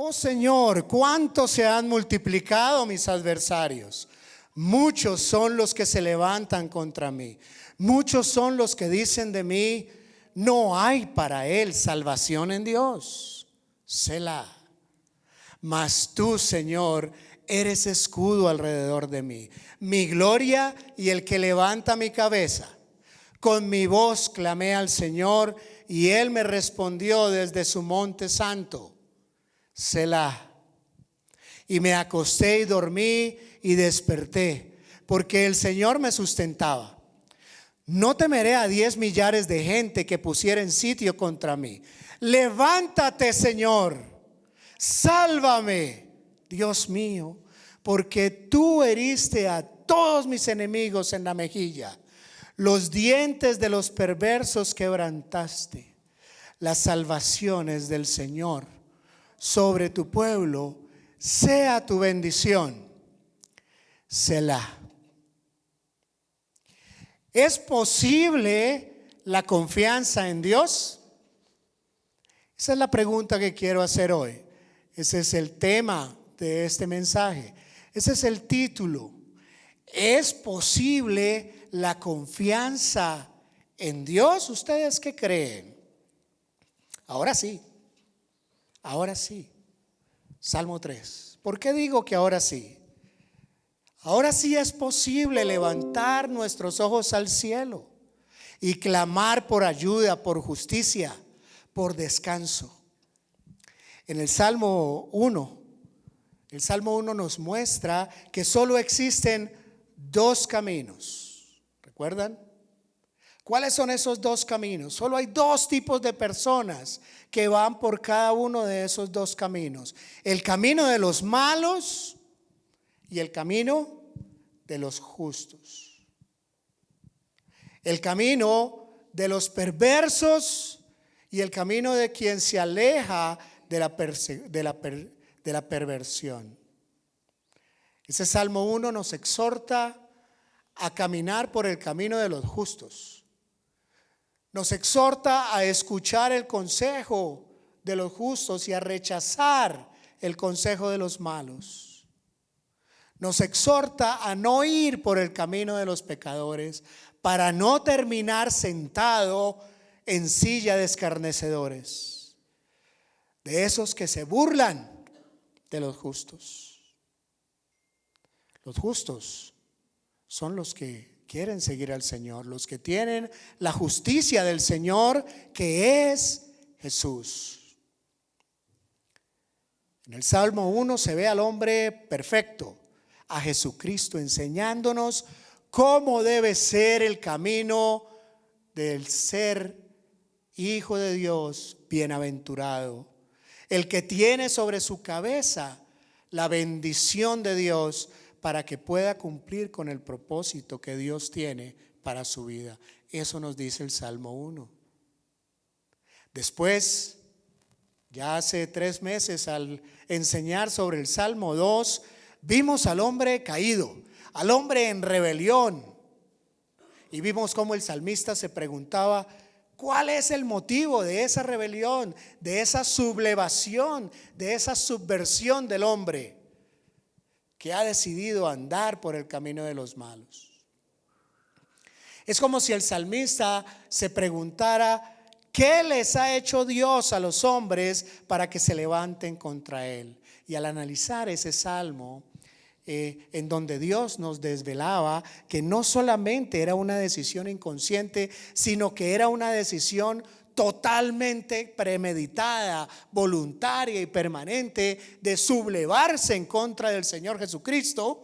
Oh Señor, cuánto se han multiplicado mis adversarios. Muchos son los que se levantan contra mí. Muchos son los que dicen de mí: no hay para él salvación en Dios. Selah. Mas tú, Señor, eres escudo alrededor de mí, mi gloria y el que levanta mi cabeza. Con mi voz clamé al Señor y él me respondió desde su monte santo. Selah. Y me acosté y dormí y desperté, porque el Señor me sustentaba. No temeré a 10 millares de gente que pusieren sitio contra mí. Levántate, Señor, sálvame, Dios mío, porque tú heriste a todos mis enemigos en la mejilla. Los dientes de los perversos quebrantaste. Las salvaciones del Señor sobre tu pueblo, sea tu bendición. Selah. ¿Es posible la confianza en Dios? Esa es la pregunta que quiero hacer hoy. Ese es el tema de este mensaje. Ese es el título. ¿Es posible la confianza en Dios? ¿Ustedes qué creen? Ahora sí. Ahora sí. Salmo 3. ¿Por qué digo que ahora sí? Ahora sí es posible levantar nuestros ojos al cielo y clamar por ayuda, por justicia, por descanso. En el Salmo 1, el Salmo 1 nos muestra que solo existen dos caminos. ¿Recuerdan? ¿Cuáles son esos dos caminos? Solo hay dos tipos de personas que van por cada uno de esos dos caminos: el camino de los malos y el camino de los justos. El camino de los perversos y el camino de quien se aleja de la perversión. Ese Salmo 1 nos exhorta a caminar por el camino de los justos. Nos exhorta a escuchar el consejo de los justos y a rechazar el consejo de los malos. Nos exhorta a no ir por el camino de los pecadores para no terminar sentado en silla de escarnecedores, de esos que se burlan de los justos. Los justos son los que quieren seguir al Señor, los que tienen la justicia del Señor, que es Jesús. En el Salmo 1 se ve al hombre perfecto, a Jesucristo, enseñándonos cómo debe ser el camino del ser hijo de Dios bienaventurado, el que tiene sobre su cabeza la bendición de Dios para que pueda cumplir con el propósito que Dios tiene para su vida. Eso nos dice el Salmo 1. Después, ya hace 3 meses, al enseñar sobre el Salmo 2, vimos al hombre caído, al hombre en rebelión. Y vimos cómo el salmista se preguntaba: ¿cuál es el motivo de esa rebelión, de esa sublevación, de esa subversión del hombre que ha decidido andar por el camino de los malos? Es como si el salmista se preguntara: ¿qué les ha hecho Dios a los hombres para que se levanten contra él? Y al analizar ese salmo, en donde Dios nos desvelaba que no solamente era una decisión inconsciente, sino que era una decisión totalmente premeditada, voluntaria y permanente de sublevarse en contra del Señor Jesucristo.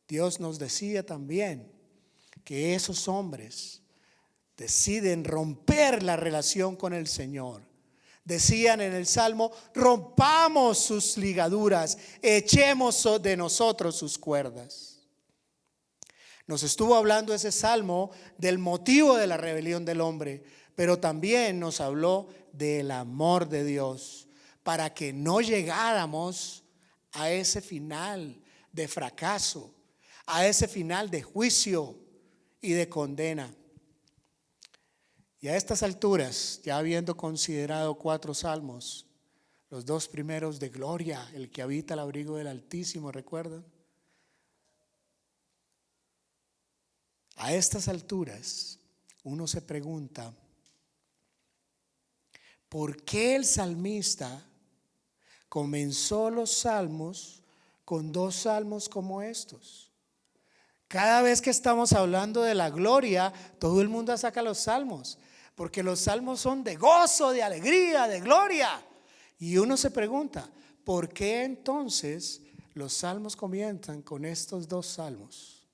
Dios nos decía también que esos hombres deciden romper la relación con el Señor. Decían en el Salmo: rompamos sus ligaduras, echemos de nosotros sus cuerdas. Nos estuvo hablando ese Salmo del motivo de la rebelión del hombre, pero también nos habló del amor de Dios para que no llegáramos a ese final de fracaso, a ese final de juicio y de condena. Y a estas alturas, ya habiendo considerado 4 salmos, Los dos primeros de gloria, el que habita al abrigo del Altísimo, ¿recuerdan? A estas alturas, uno se pregunta, ¿por qué el salmista comenzó los salmos con dos salmos como estos? Cada vez que estamos hablando de la gloria, todo el mundo saca los salmos, porque los salmos son de gozo, de alegría, de gloria. Y uno se pregunta, ¿por qué entonces los salmos comienzan con estos dos salmos?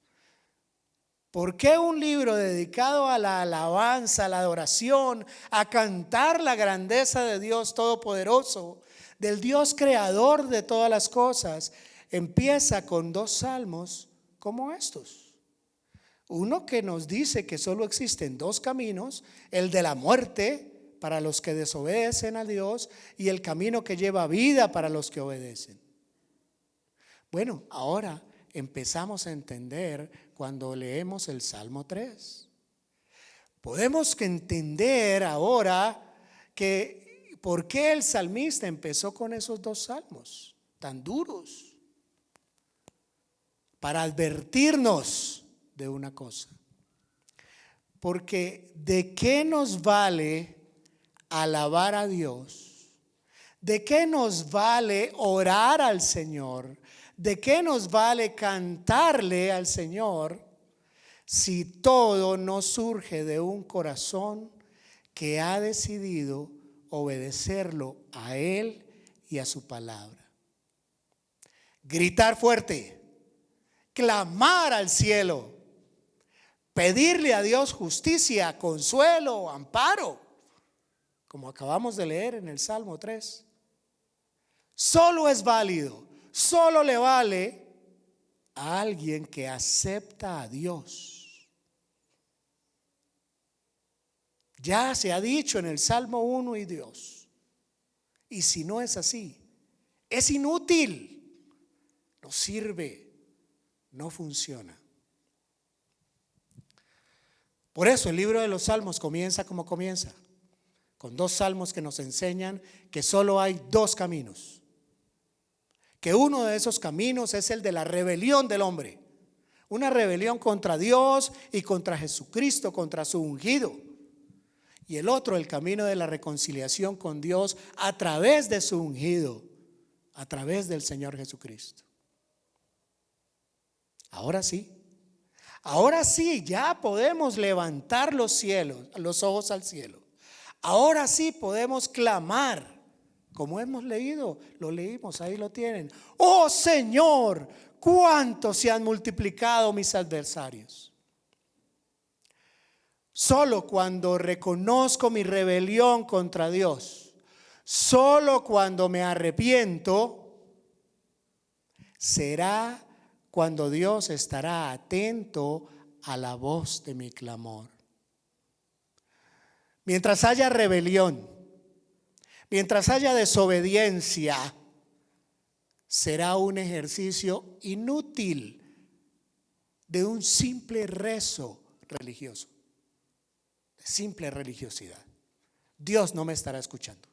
¿Por qué un libro dedicado a la alabanza, a la adoración, a cantar la grandeza de Dios Todopoderoso, del Dios creador de todas las cosas, empieza con dos salmos como estos? Uno que nos dice que solo existen dos caminos, el de la muerte para los que desobedecen a Dios y el camino que lleva vida para los que obedecen. Bueno, ahora empezamos a entender cuando leemos el Salmo 3. Podemos entender ahora que por qué el salmista empezó con esos dos salmos tan duros, para advertirnos de una cosa. Porque ¿de qué nos vale alabar a Dios? ¿De qué nos vale orar al Señor? ¿De qué nos vale cantarle al Señor si todo no surge de un corazón que ha decidido obedecerlo a Él y a su palabra? Gritar fuerte, clamar al cielo, pedirle a Dios justicia, consuelo, amparo, como acabamos de leer en el Salmo 3. Solo es válido, solo le vale a alguien que acepta a Dios. Ya se ha dicho en el Salmo 1 y 2. Y si no es así, es inútil, no sirve, no funciona. Por eso el libro de los Salmos comienza como comienza, con dos salmos que nos enseñan que solo hay dos caminos, que uno de esos caminos es el de la rebelión del hombre, una rebelión contra Dios y contra Jesucristo, contra su ungido, y el otro el camino de la reconciliación con Dios a través de su ungido, a través del Señor Jesucristo. Ahora sí, ya podemos levantar los cielos, los ojos al cielo. Ahora sí podemos clamar, como hemos leído, lo leímos, ahí lo tienen. Oh Señor, cuánto se han multiplicado mis adversarios. Solo cuando reconozco mi rebelión contra Dios, solo cuando me arrepiento, será cuando Dios estará atento a la voz de mi clamor. Mientras haya rebelión, mientras haya desobediencia, será un ejercicio inútil de un simple rezo religioso, de simple religiosidad. Dios no me estará escuchando.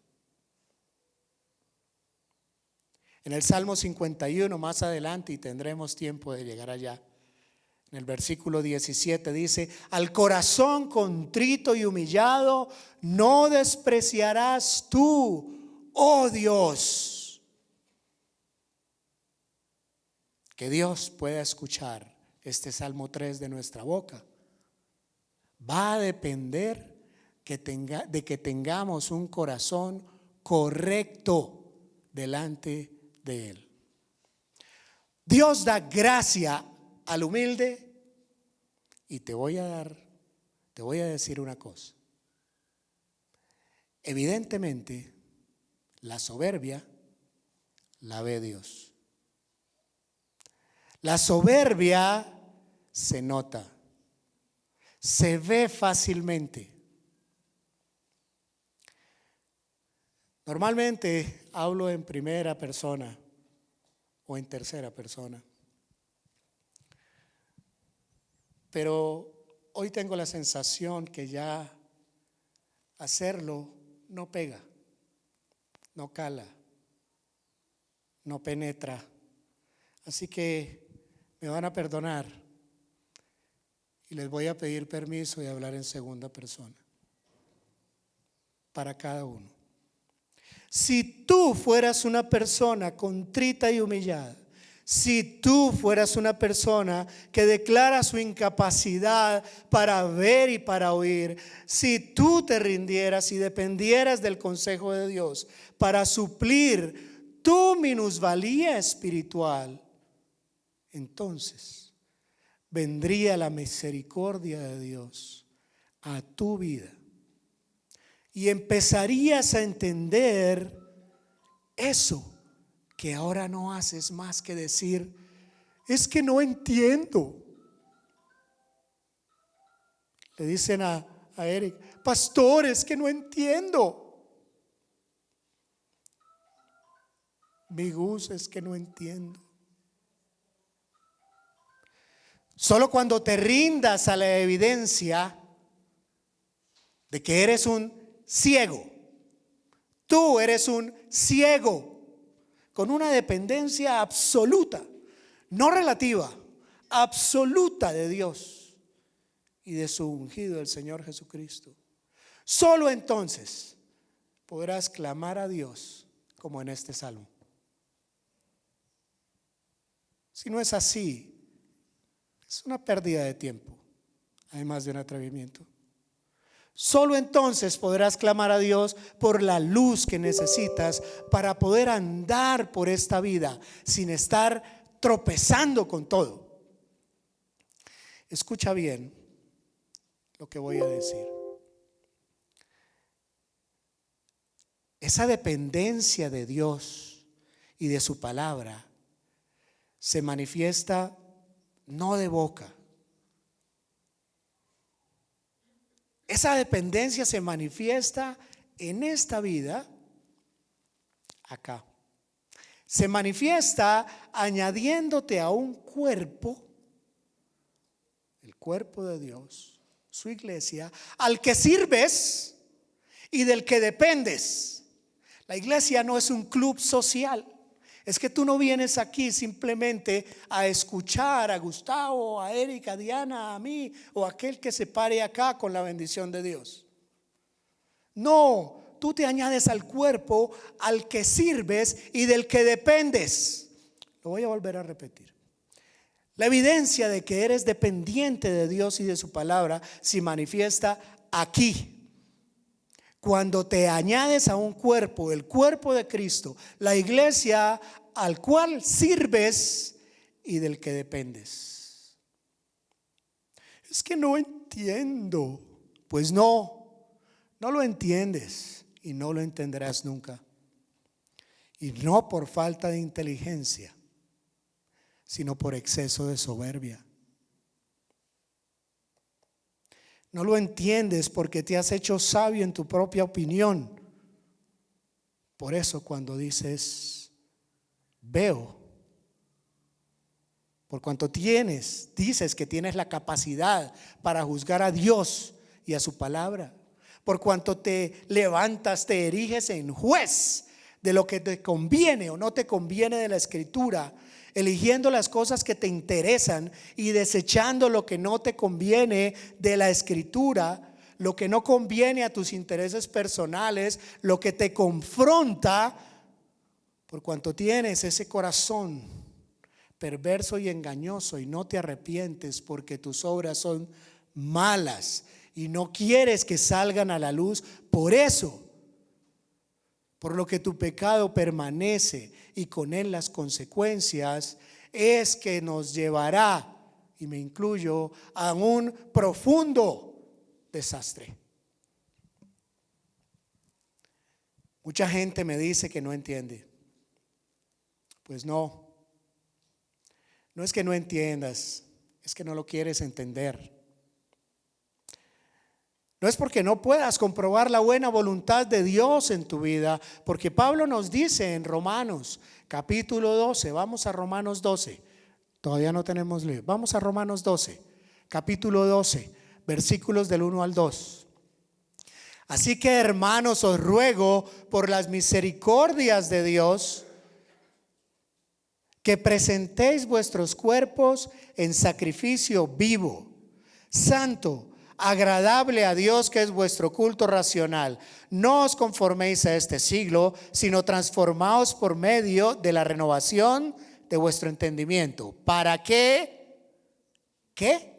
En el Salmo 51, más adelante, y tendremos tiempo de llegar allá, en el versículo 17 dice: al corazón contrito y humillado no despreciarás tú, oh Dios. Que Dios pueda escuchar este Salmo 3 de nuestra boca va a depender de que tengamos un corazón correcto delante de Él. Dios da gracia al humilde, y te voy a decir una cosa. Evidentemente, la soberbia la ve Dios. La soberbia se nota, se ve fácilmente. Normalmente hablo en primera persona o en tercera persona, pero hoy tengo la sensación que ya hacerlo no pega, no cala. no penetra. Así que me van a perdonar y les voy a pedir permiso de hablar en segunda persona para cada uno. Si tú fueras una persona contrita y humillada, si tú fueras una persona que declara su incapacidad para ver y para oír, si tú te rindieras y dependieras del consejo de Dios para suplir tu minusvalía espiritual, entonces vendría la misericordia de Dios a tu vida y empezarías a entender eso que ahora no haces más que decir: es que no entiendo. Le dicen a Eric: pastor, es que no entiendo. Mi Gus, es que no entiendo. Solo cuando te rindas a la evidencia de que eres un ciego, tú eres un ciego con una dependencia absoluta, no relativa, absoluta de Dios y de su ungido, el Señor Jesucristo. Solo entonces podrás clamar a Dios como en este salmo. Si no es así, es una pérdida de tiempo, además de un atrevimiento. Solo entonces podrás clamar a Dios por la luz que necesitas para poder andar por esta vida sin estar tropezando con todo. Escucha bien lo que voy a decir. Esa dependencia de Dios y de su palabra se manifiesta no de boca. Esa dependencia se manifiesta en esta vida, acá. Se manifiesta añadiéndote a un cuerpo, el cuerpo de Dios, su iglesia, al que sirves y del que dependes. La iglesia no es un club social. Es que tú no vienes aquí simplemente a escuchar a Gustavo, a Erika, a Diana, a mí o a aquel que se pare acá con la bendición de Dios. No, tú te añades al cuerpo al que sirves y del que dependes. Lo voy a volver a repetir. La evidencia de que eres dependiente de Dios y de su palabra se manifiesta aquí. Cuando te añades a un cuerpo, el cuerpo de Cristo, la iglesia al cual sirves y del que dependes. Es que no entiendo. Pues no lo entiendes y no lo entenderás nunca. Y no por falta de inteligencia, sino por exceso de soberbia. No lo entiendes porque te has hecho sabio en tu propia opinión. Por eso cuando dices veo, por cuanto dices que tienes la capacidad para juzgar a Dios y a su palabra, por cuanto te levantas, te eriges en juez de lo que te conviene o no te conviene de la Escritura, eligiendo las cosas que te interesan y desechando lo que no te conviene de la Escritura, lo que no conviene a tus intereses personales, lo que te confronta, por cuanto tienes ese corazón perverso y engañoso y no te arrepientes porque tus obras son malas y no quieres que salgan a la luz, por eso, por lo que tu pecado permanece y con él las consecuencias, es que nos llevará, y me incluyo, a un profundo desastre. Mucha gente me dice que no entiende. Pues no es que no entiendas, es que no lo quieres entender. No es porque no puedas comprobar la buena voluntad de Dios en tu vida, porque Pablo nos dice en Romanos capítulo 12, vamos a Romanos 12, todavía no tenemos libro, vamos a Romanos 12, capítulo 12, versículos del 1 al 2. Así que, hermanos, os ruego por las misericordias de Dios que presentéis vuestros cuerpos en sacrificio vivo, santo, agradable a Dios, que es vuestro culto racional. No os conforméis a este siglo, sino transformaos por medio de la renovación de vuestro entendimiento. ¿Para qué? ¿Qué?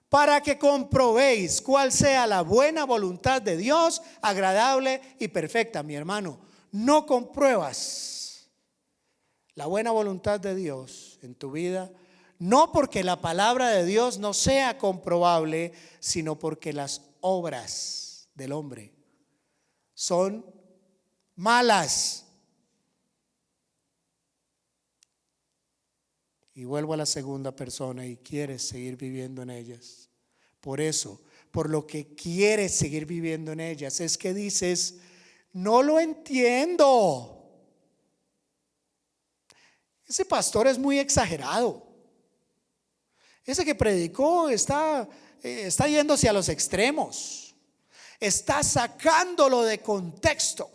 Para que comprobéis cuál sea la buena voluntad de Dios, agradable y perfecta. Mi hermano, no compruebas la buena voluntad de Dios en tu vida, no porque la palabra de Dios no sea comprobable, sino porque las obras del hombre son malas. Y vuelvo a la segunda persona, y quieres seguir viviendo en ellas. Por eso, por lo que quieres seguir viviendo en ellas, es que dices: no lo entiendo. Ese pastor es muy exagerado. Ese que predicó está yéndose a los extremos. Está sacándolo de contexto.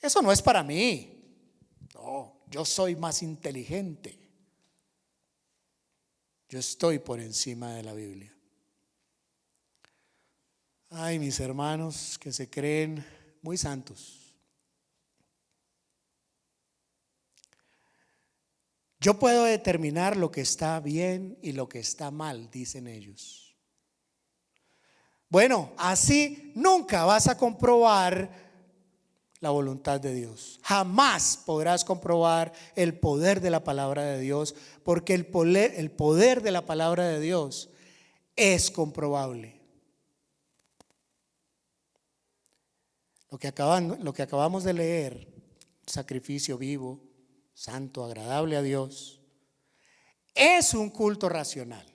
Eso no es para mí. No, yo soy más inteligente. Yo estoy por encima de la Biblia. Ay, mis hermanos que se creen muy santos. Yo puedo determinar lo que está bien y lo que está mal, dicen ellos. Bueno, así nunca vas a comprobar la voluntad de Dios. Jamás podrás comprobar el poder de la palabra de Dios, porque el poder de la palabra de Dios es comprobable. Lo que acabamos de leer, sacrificio vivo, santo, agradable a Dios, es un culto racional.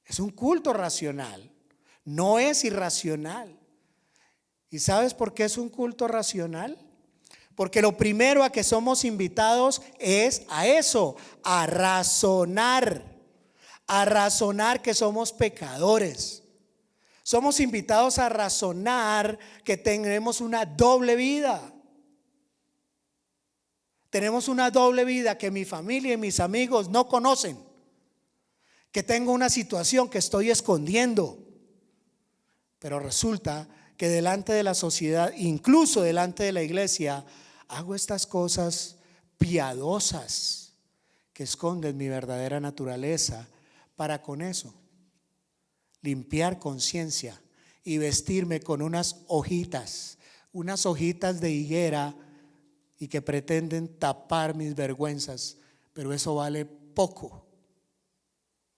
Es un culto racional, no es irracional. ¿Y sabes por qué es un culto racional? Porque lo primero a que somos invitados es a eso, a razonar que somos pecadores. Somos invitados a razonar que tenemos una doble vida. Tenemos una doble vida que mi familia y mis amigos no conocen. Que tengo una situación que estoy escondiendo. Pero resulta que delante de la sociedad, incluso delante de la iglesia, hago estas cosas piadosas que esconden mi verdadera naturaleza, para con eso limpiar conciencia y vestirme con unas hojitas de higuera, y que pretenden tapar mis vergüenzas. Pero eso vale poco,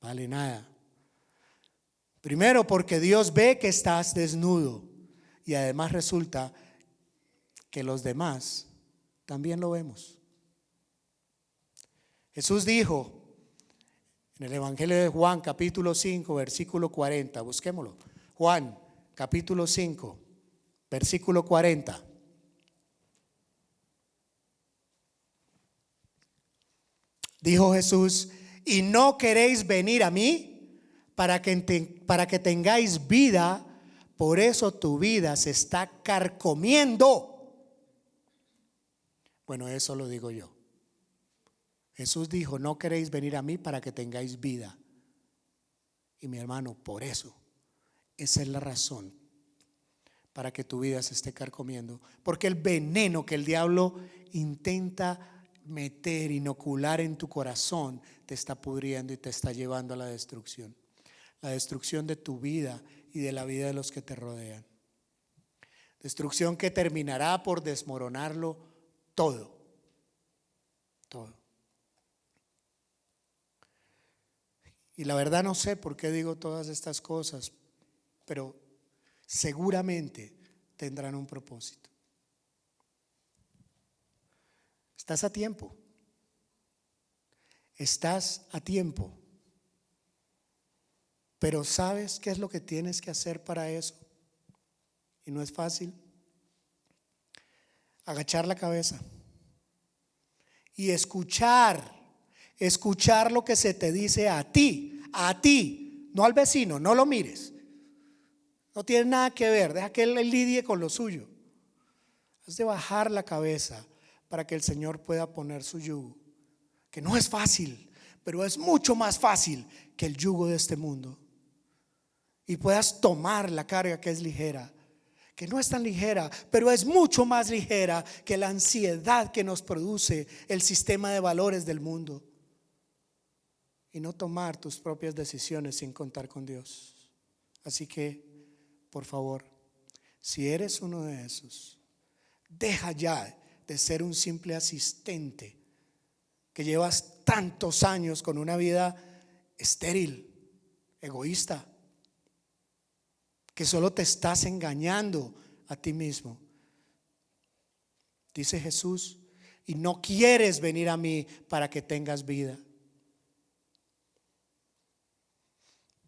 vale nada. Primero, porque Dios ve que estás desnudo, y además resulta que los demás también lo vemos. Jesús dijo en el Evangelio de Juan, capítulo 5, versículo 40, busquémoslo. Juan, capítulo 5, versículo 40. Dijo Jesús: y no queréis venir a mí para que tengáis vida, por eso tu vida se está carcomiendo. Bueno, eso lo digo yo. Jesús dijo: no queréis venir a mí para que tengáis vida. Y mi hermano, por eso, esa es la razón para que tu vida se esté carcomiendo. Porque el veneno que el diablo intenta meter, inocular en tu corazón, te está pudriendo y te está llevando a la destrucción de tu vida y de la vida de los que te rodean. Destrucción que terminará por desmoronarlo todo. Y la verdad no sé por qué digo todas estas cosas, pero seguramente tendrán un propósito. Estás a tiempo. Estás a tiempo. Pero ¿sabes qué es lo que tienes que hacer para eso? Y no es fácil. Agachar la cabeza y escuchar lo que se te dice a ti, no al vecino. No lo mires, no tiene nada que ver. Deja que él lidie con lo suyo. Has de bajar la cabeza para que el Señor pueda poner su yugo, que no es fácil, pero es mucho más fácil que el yugo de este mundo, y puedas tomar la carga que es ligera, que no es tan ligera, pero es mucho más ligera que la ansiedad que nos produce el sistema de valores del mundo, y no tomar tus propias decisiones sin contar con Dios. Así que, por favor, si eres uno de esos, deja ya de ser un simple asistente que llevas tantos años con una vida estéril, egoísta, que solo te estás engañando a ti mismo. Dice Jesús, y no quieres venir a mí para que tengas vida.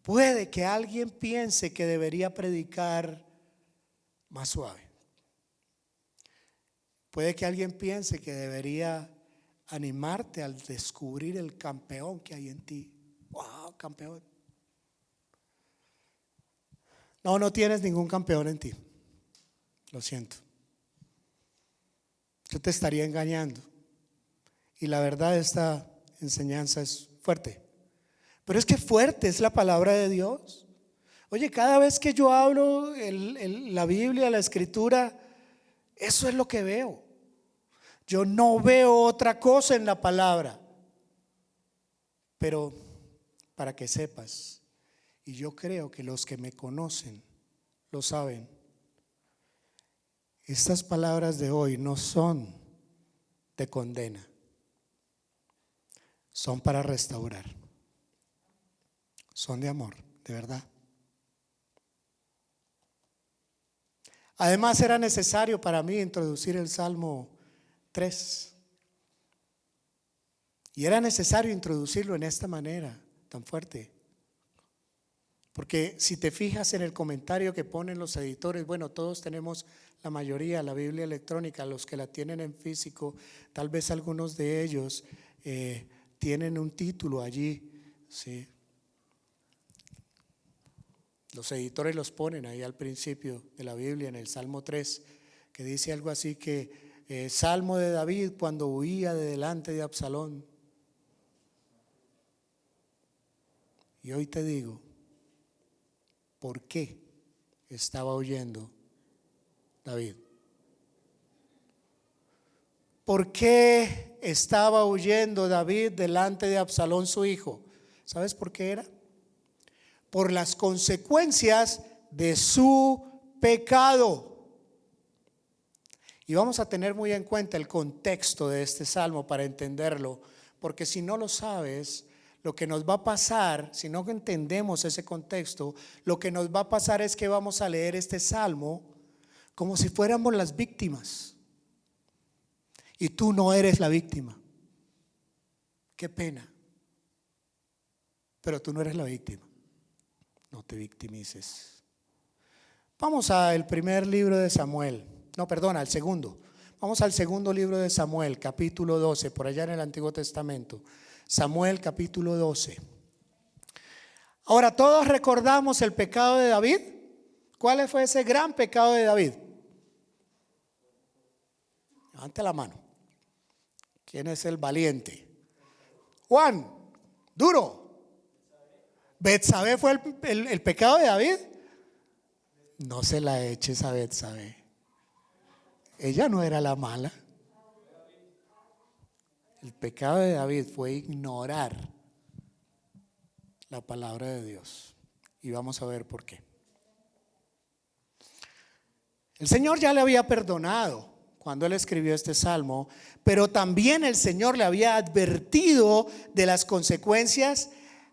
Puede que alguien piense que debería predicar más suave. Puede que alguien piense que debería animarte al descubrir el campeón que hay en ti. Wow, campeón. No, no tienes ningún campeón en ti. Lo siento. Yo te estaría engañando. Y la verdad, esta enseñanza es fuerte. Pero es que fuerte es la palabra de Dios. Oye, cada vez que yo hablo la Biblia, la Escritura, eso es lo que veo. Yo no veo otra cosa en la palabra. Pero para que sepas, y yo creo que los que me conocen lo saben, estas palabras de hoy no son de condena, son para restaurar, son de amor, de verdad. Además, era necesario para mí introducir el Salmo 3. Y era necesario introducirlo en esta manera tan fuerte. Porque si te fijas en el comentario que ponen los editores, bueno, todos tenemos, la mayoría, la Biblia electrónica, los que la tienen en físico, tal vez algunos de ellos tienen un título allí, ¿sí? Los editores los ponen ahí al principio de la Biblia, en el Salmo 3, que dice algo así que Salmo de David cuando huía de delante de Absalón. Y hoy te digo, ¿por qué estaba huyendo David? ¿Por qué estaba huyendo David delante de Absalón su hijo? ¿Sabes por qué era? Por las consecuencias de su pecado. Y vamos a tener muy en cuenta el contexto de este salmo para entenderlo, porque si no lo sabes, lo que nos va a pasar, si no entendemos ese contexto, lo que nos va a pasar es que vamos a leer este salmo como si fuéramos las víctimas. Y tú no eres la víctima. Qué pena. Pero tú no eres la víctima. No te victimices. Vamos al primer libro de Samuel. No, perdona, al segundo. Vamos al segundo libro de Samuel, capítulo 12, por allá en el Antiguo Testamento. Samuel, capítulo 12. Ahora, todos recordamos el pecado de David. ¿Cuál fue ese gran pecado de David? Levante la mano. ¿Quién es el valiente? Juan, duro. ¿Betsabé fue el pecado de David? No se la eches a Betsabé. Ella no era la mala. El pecado de David fue ignorar la palabra de Dios. Y vamos a ver por qué. El Señor ya le había perdonado cuando él escribió este salmo, pero también el Señor le había advertido de las consecuencias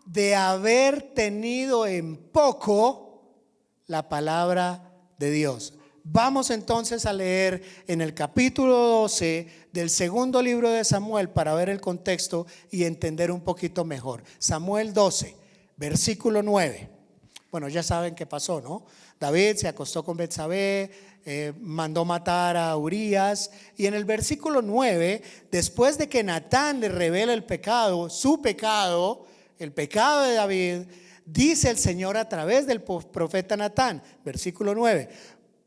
de haber tenido en poco la palabra de Dios. Vamos entonces a leer en el capítulo 12 del segundo libro de Samuel para ver el contexto y entender un poquito mejor. Samuel 12, versículo 9. Bueno, ya saben qué pasó, ¿no? David se acostó con Betsabé, mandó matar a Urías, y en el versículo 9, después de que Natán le revela el pecado, su pecado, el pecado de David, dice el Señor a través del profeta Natán, versículo 9: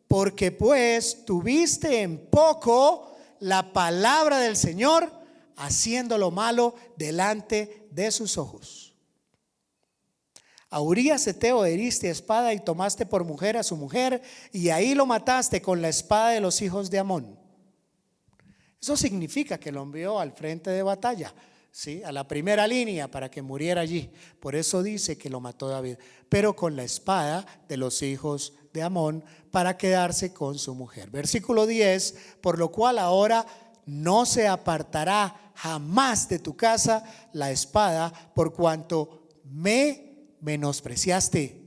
porque pues tuviste en poco la palabra del Señor, haciendo lo malo delante de sus ojos. A Urías Heteo heriste a espada y tomaste por mujer a su mujer, y ahí lo mataste con la espada de los hijos de Amón. Eso significa que lo envió al frente de batalla, ¿sí? A la primera línea para que muriera allí. Por eso dice que lo mató David, pero con la espada de los hijos de Amón, para quedarse con su mujer. Versículo 10: por lo cual ahora no se apartará jamás de tu casa la espada, por cuanto me menospreciaste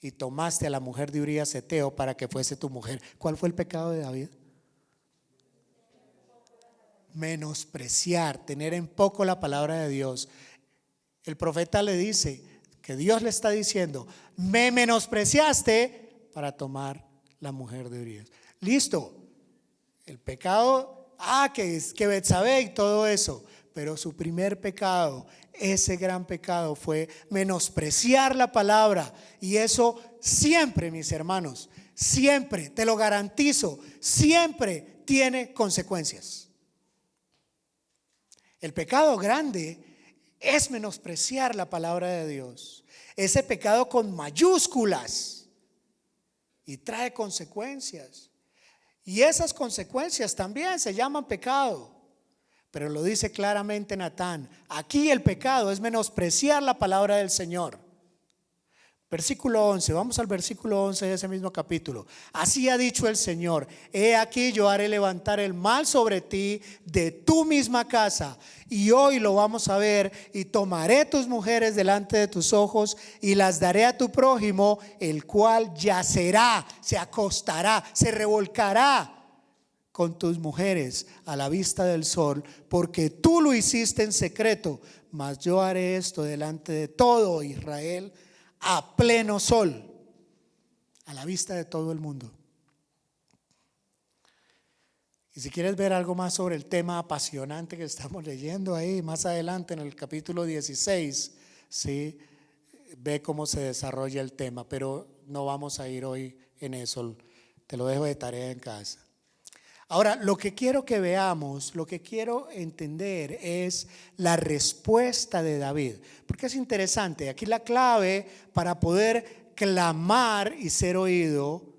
y tomaste a la mujer de Urías Heteo para que fuese tu mujer. ¿Cuál fue el pecado de David? Menospreciar, tener en poco la palabra de Dios. El profeta le dice que Dios le está diciendo: me menospreciaste para tomar la mujer de Urías. Listo, el pecado, que Betsabé y todo eso, pero su primer pecado, ese gran pecado, fue menospreciar la palabra. Y eso siempre, mis hermanos, siempre, te lo garantizo, siempre tiene consecuencias. El pecado grande es menospreciar la palabra de Dios. Ese pecado con mayúsculas, y trae consecuencias. Y esas consecuencias también se llaman pecado. Pero lo dice claramente Natán: aquí el pecado es menospreciar la palabra del Señor. Versículo 11, vamos al versículo 11 de ese mismo capítulo. Así ha dicho el Señor: he aquí yo haré levantar el mal sobre ti de tu misma casa, y hoy lo vamos a ver, y tomaré tus mujeres delante de tus ojos y las daré a tu prójimo, el cual yacerá, se acostará, se revolcará con tus mujeres a la vista del sol, porque tú lo hiciste en secreto, mas yo haré esto delante de todo Israel a pleno sol, a la vista de todo el mundo. Y si quieres ver algo más sobre el tema apasionante que estamos leyendo ahí más adelante en el capítulo 16, ¿sí? Ve cómo se desarrolla el tema, pero no vamos a ir hoy en eso, te lo dejo de tarea en casa. Ahora, lo que quiero que veamos, lo que quiero entender es la respuesta de David, porque es interesante. Aquí la clave para poder clamar y ser oído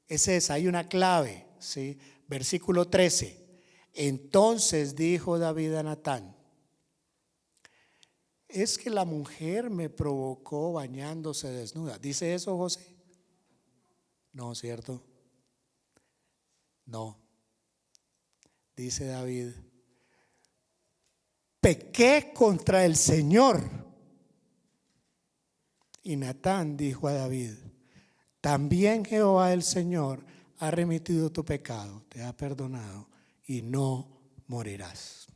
es esa, hay una clave, ¿sí? Versículo 13: entonces dijo David a Natán: es que la mujer me provocó bañándose desnuda. ¿Dice eso, José? No, ¿cierto? No. Dice David: pequé contra el Señor. Y Natán dijo a David: también Jehová el Señor ha remitido tu pecado, te ha perdonado y no morirás.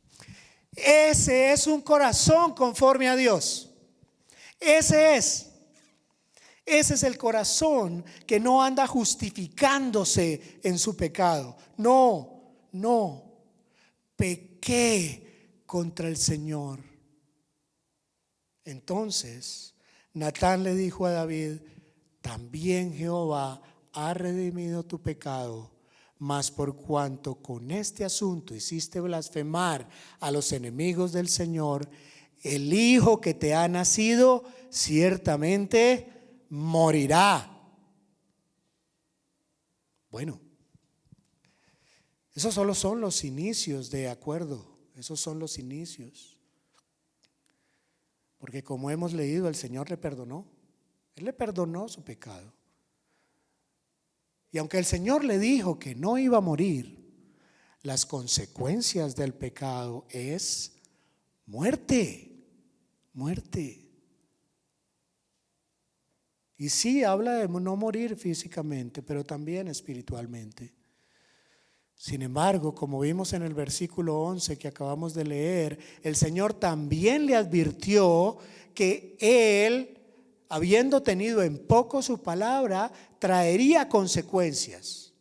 Ese es un corazón conforme a Dios. Ese es el corazón que no anda justificándose en su pecado. No, pequé contra el Señor. Entonces Natán le dijo a David: también Jehová ha redimido tu pecado, mas por cuanto con este asunto hiciste blasfemar a los enemigos del Señor, el hijo que te ha nacido ciertamente morirá. Bueno, esos solo son los inicios de acuerdo, esos son los inicios. Porque como hemos leído, el Señor le perdonó, Él le perdonó su pecado. Y aunque el Señor le dijo que no iba a morir, las consecuencias del pecado es muerte. Y sí habla de no morir físicamente, pero también espiritualmente. Sin embargo, como vimos en el versículo 11 que acabamos de leer, el Señor también le advirtió que Él, habiendo tenido en poco su palabra, traería consecuencias.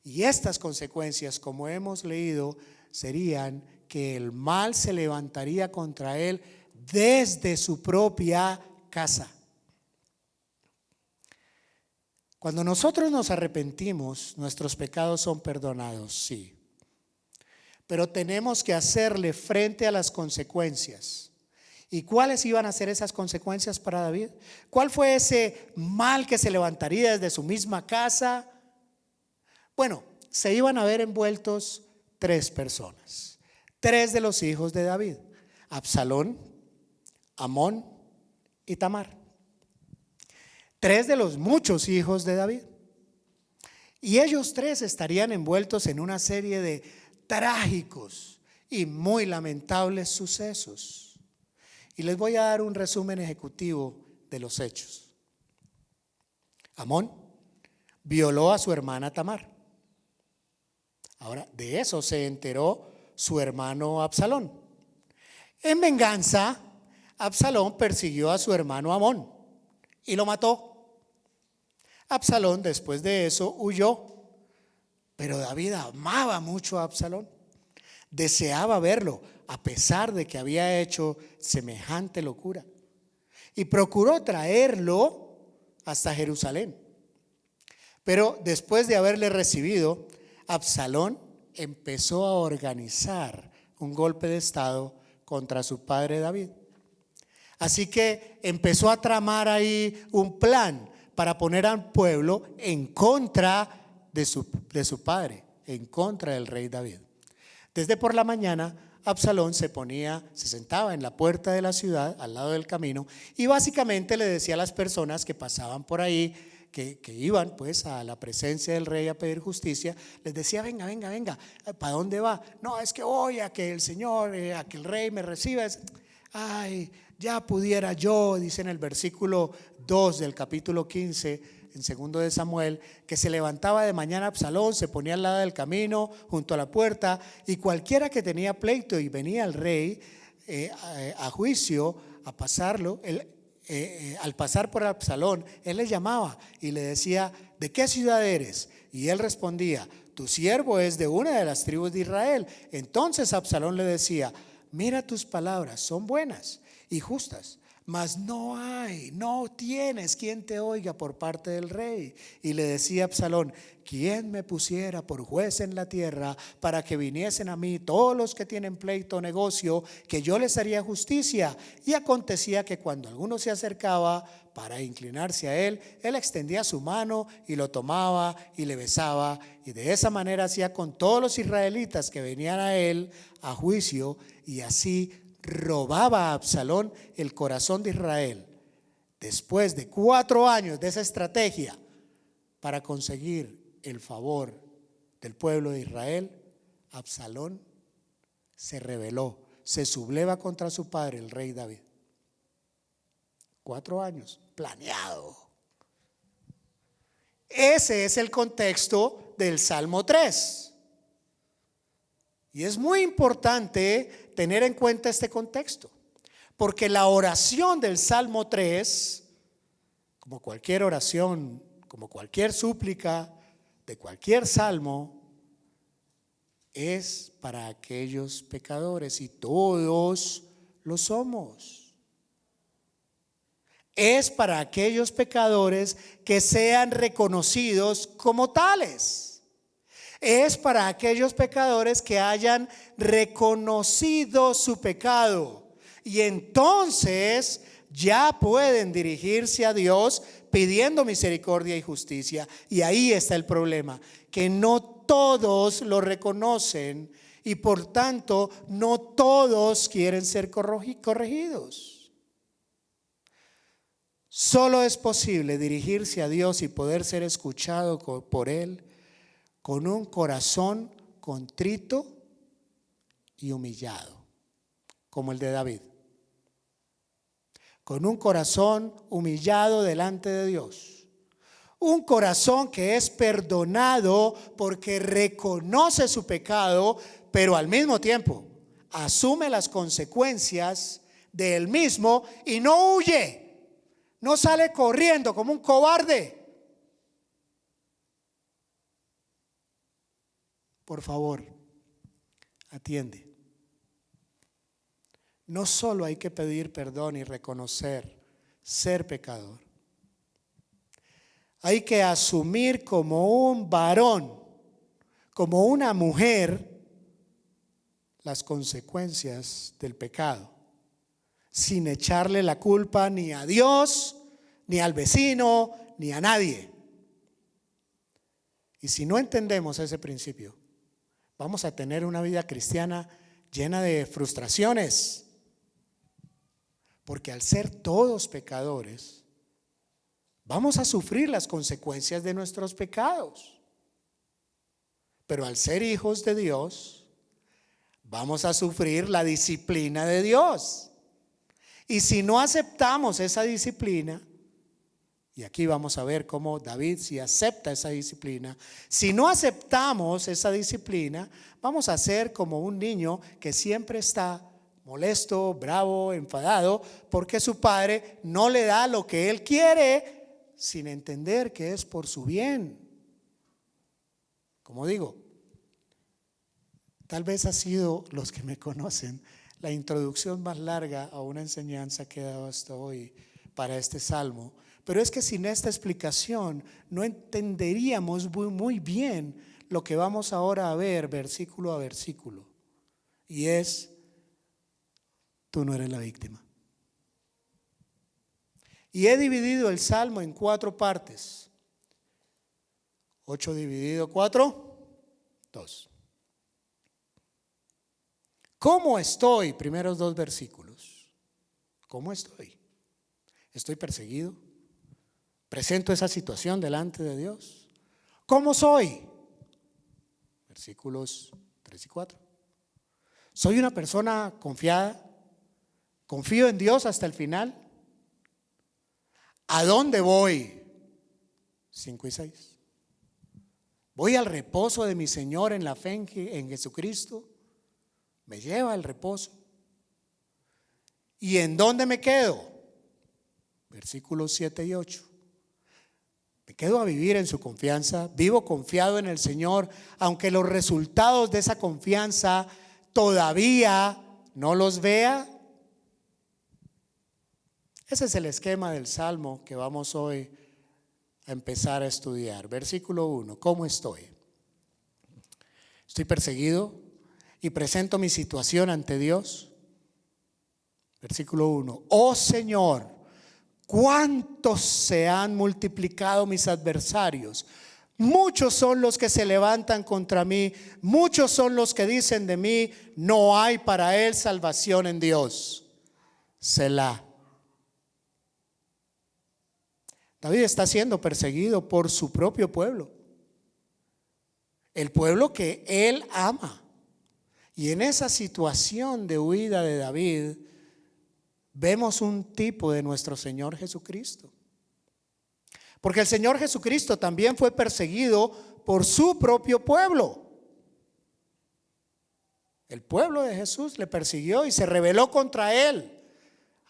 Y estas consecuencias, como hemos leído, serían que el mal se levantaría contra él desde su propia casa. Cuando nosotros nos arrepentimos, nuestros pecados son perdonados, sí. pero tenemos que hacerle frente a las consecuencias. ¿Y cuáles iban a ser esas consecuencias para David? ¿Cuál fue ese mal que se levantaría desde su misma casa? Bueno, se iban a ver envueltos 3 personas, 3 de los hijos de David: Absalón, Amón y Tamar. 3 de los muchos hijos de David. Y ellos 3 estarían envueltos en una serie de trágicos y muy lamentables sucesos. Y les voy a dar un resumen ejecutivo de los hechos. Amón violó a su hermana Tamar. Ahora, de eso se enteró su hermano Absalón. En venganza, Absalón persiguió a su hermano Amón y lo mató. Absalón después de eso huyó, pero David amaba mucho a Absalón, deseaba verlo a pesar de que había hecho semejante locura, y procuró traerlo hasta Jerusalén. Pero después de haberle recibido, Absalón empezó a organizar un golpe de estado contra su padre David. Así que empezó a tramar ahí un plan para poner al pueblo en contra de su padre, en contra del rey David. Desde por la mañana, Absalón se sentaba en la puerta de la ciudad, al lado del camino, y básicamente le decía a las personas que pasaban por ahí, que iban pues a la presencia del rey a pedir justicia, les decía: venga, venga, venga, ¿para dónde va? No, es que voy a que el Señor, a que el rey me reciba. Ay, ya pudiera yo, dice en el versículo 2 del capítulo 15, en segundo de Samuel, que se levantaba de mañana Absalón, se ponía al lado del camino, junto a la puerta, y cualquiera que tenía pleito y venía al rey a juicio, a pasarlo, al pasar por Absalón, él le llamaba y le decía: ¿de qué ciudad eres? Y él respondía: tu siervo es de una de las tribus de Israel. Entonces Absalón le decía: mira, tus palabras son buenas y justas, mas no tienes quien te oiga por parte del rey. Y le decía Absalón: ¿quién me pusiera por juez en la tierra para que viniesen a mí todos los que tienen pleito o negocio, que yo les haría justicia? Y acontecía que cuando alguno se acercaba para inclinarse a él, él extendía su mano y lo tomaba y le besaba, y de esa manera hacía con todos los israelitas que venían a él a juicio, y así robaba a Absalón el corazón de Israel. Después de 4 años de esa estrategia para conseguir el favor del pueblo de Israel, Absalón se rebeló, se subleva contra su padre, el rey David. 4 años, planeado. Ese es el contexto del Salmo 3. Y es muy importante tener en cuenta este contexto, porque la oración del Salmo 3, como cualquier oración, como cualquier súplica de cualquier salmo, es para aquellos pecadores, y todos lo somos. Es para aquellos pecadores que sean reconocidos como tales. Es para aquellos pecadores que hayan reconocido su pecado, y entonces ya pueden dirigirse a Dios pidiendo misericordia y justicia. Y ahí está el problema, que no todos lo reconocen, y por tanto no todos quieren ser corregidos. Solo es posible dirigirse a Dios y poder ser escuchado por Él con un corazón contrito y humillado, como el de David. Con un corazón humillado delante de Dios. Un corazón que es perdonado porque reconoce su pecado, pero al mismo tiempo asume las consecuencias de él mismo y no huye, no sale corriendo como un cobarde. Por favor, atiende. No solo hay que pedir perdón y reconocer ser pecador. Hay que asumir como un varón, como una mujer, las consecuencias del pecado, sin echarle la culpa ni a Dios, ni al vecino, ni a nadie. Y si no entendemos ese principio, vamos a tener una vida cristiana llena de frustraciones, porque al ser todos pecadores, vamos a sufrir las consecuencias de nuestros pecados. Pero al ser hijos de Dios, vamos a sufrir la disciplina de Dios. Y si no aceptamos esa disciplina, y aquí vamos a ver cómo David sí acepta esa disciplina. Si no aceptamos esa disciplina, vamos a ser como un niño que siempre está molesto, bravo, enfadado, porque su padre no le da lo que él quiere, sin entender que es por su bien. Como digo, tal vez ha sido, los que me conocen, la introducción más larga a una enseñanza que he dado hasta hoy para este salmo. Pero es que sin esta explicación no entenderíamos muy bien lo que vamos ahora a ver versículo a versículo. Y es, tú no eres la víctima. Y he dividido el salmo en 4 partes. 8 dividido 4, 2. ¿Cómo estoy? Primeros 2 versículos. ¿Cómo estoy? ¿Estoy perseguido? ¿Presento esa situación delante de Dios? ¿Cómo soy? Versículos 3 y 4. ¿Soy una persona confiada? ¿Confío en Dios hasta el final? ¿A dónde voy? 5 y 6. ¿Voy al reposo de mi Señor en la fe en Jesucristo? ¿Me lleva al reposo? ¿Y en dónde me quedo? Versículos 7 y 8. Me quedo a vivir en su confianza, vivo confiado en el Señor, aunque los resultados de esa confianza todavía no los vea. Ese es el esquema del salmo que vamos hoy a empezar a estudiar. Versículo 1, ¿cómo estoy? Estoy perseguido y presento mi situación ante Dios. Versículo 1, oh Señor, ¿cuántos se han multiplicado mis adversarios? Muchos son los que se levantan contra mí, muchos son los que dicen de mí, no hay para él salvación en Dios. Selah. David está siendo perseguido por su propio pueblo, el pueblo que él ama. Y en esa situación de huida de David, vemos un tipo de nuestro Señor Jesucristo. Porque el Señor Jesucristo también fue perseguido por su propio pueblo. El pueblo de Jesús le persiguió y se rebeló contra él.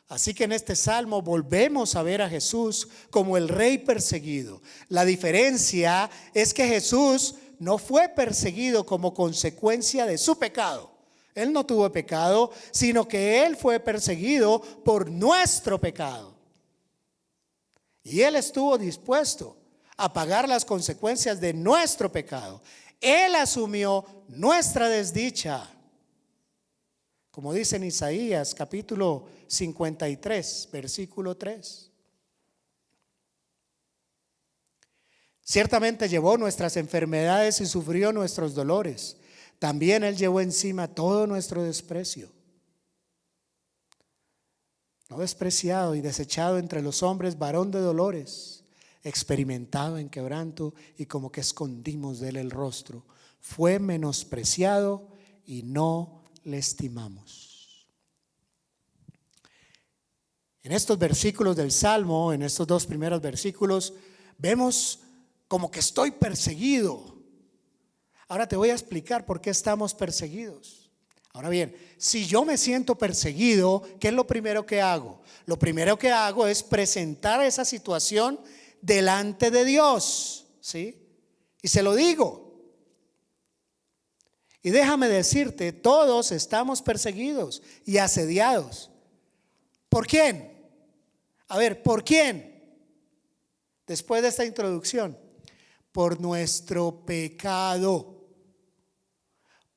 Así que en este salmo volvemos a ver a Jesús como el rey perseguido. La diferencia es que Jesús no fue perseguido como consecuencia de su pecado. Él no tuvo pecado, sino que Él fue perseguido por nuestro pecado. Y Él estuvo dispuesto a pagar las consecuencias de nuestro pecado. Él asumió nuestra desdicha. Como dice en Isaías capítulo 53, versículo 3. Ciertamente llevó nuestras enfermedades y sufrió nuestros dolores. También Él llevó encima todo nuestro desprecio. No despreciado y desechado entre los hombres, varón de dolores, experimentado en quebranto, y como que escondimos de Él el rostro. Fue menospreciado y no le estimamos. En estos versículos del Salmo, en estos 2 primeros versículos, vemos como que estoy perseguido. Ahora te voy a explicar por qué estamos perseguidos. Ahora bien, si yo me siento perseguido, ¿qué es lo primero que hago? Lo primero que hago es presentar esa situación delante de Dios, ¿sí? Y se lo digo. Y déjame decirte, todos estamos perseguidos y asediados. ¿Por quién? A ver, ¿por quién? Después de esta introducción, por nuestro pecado.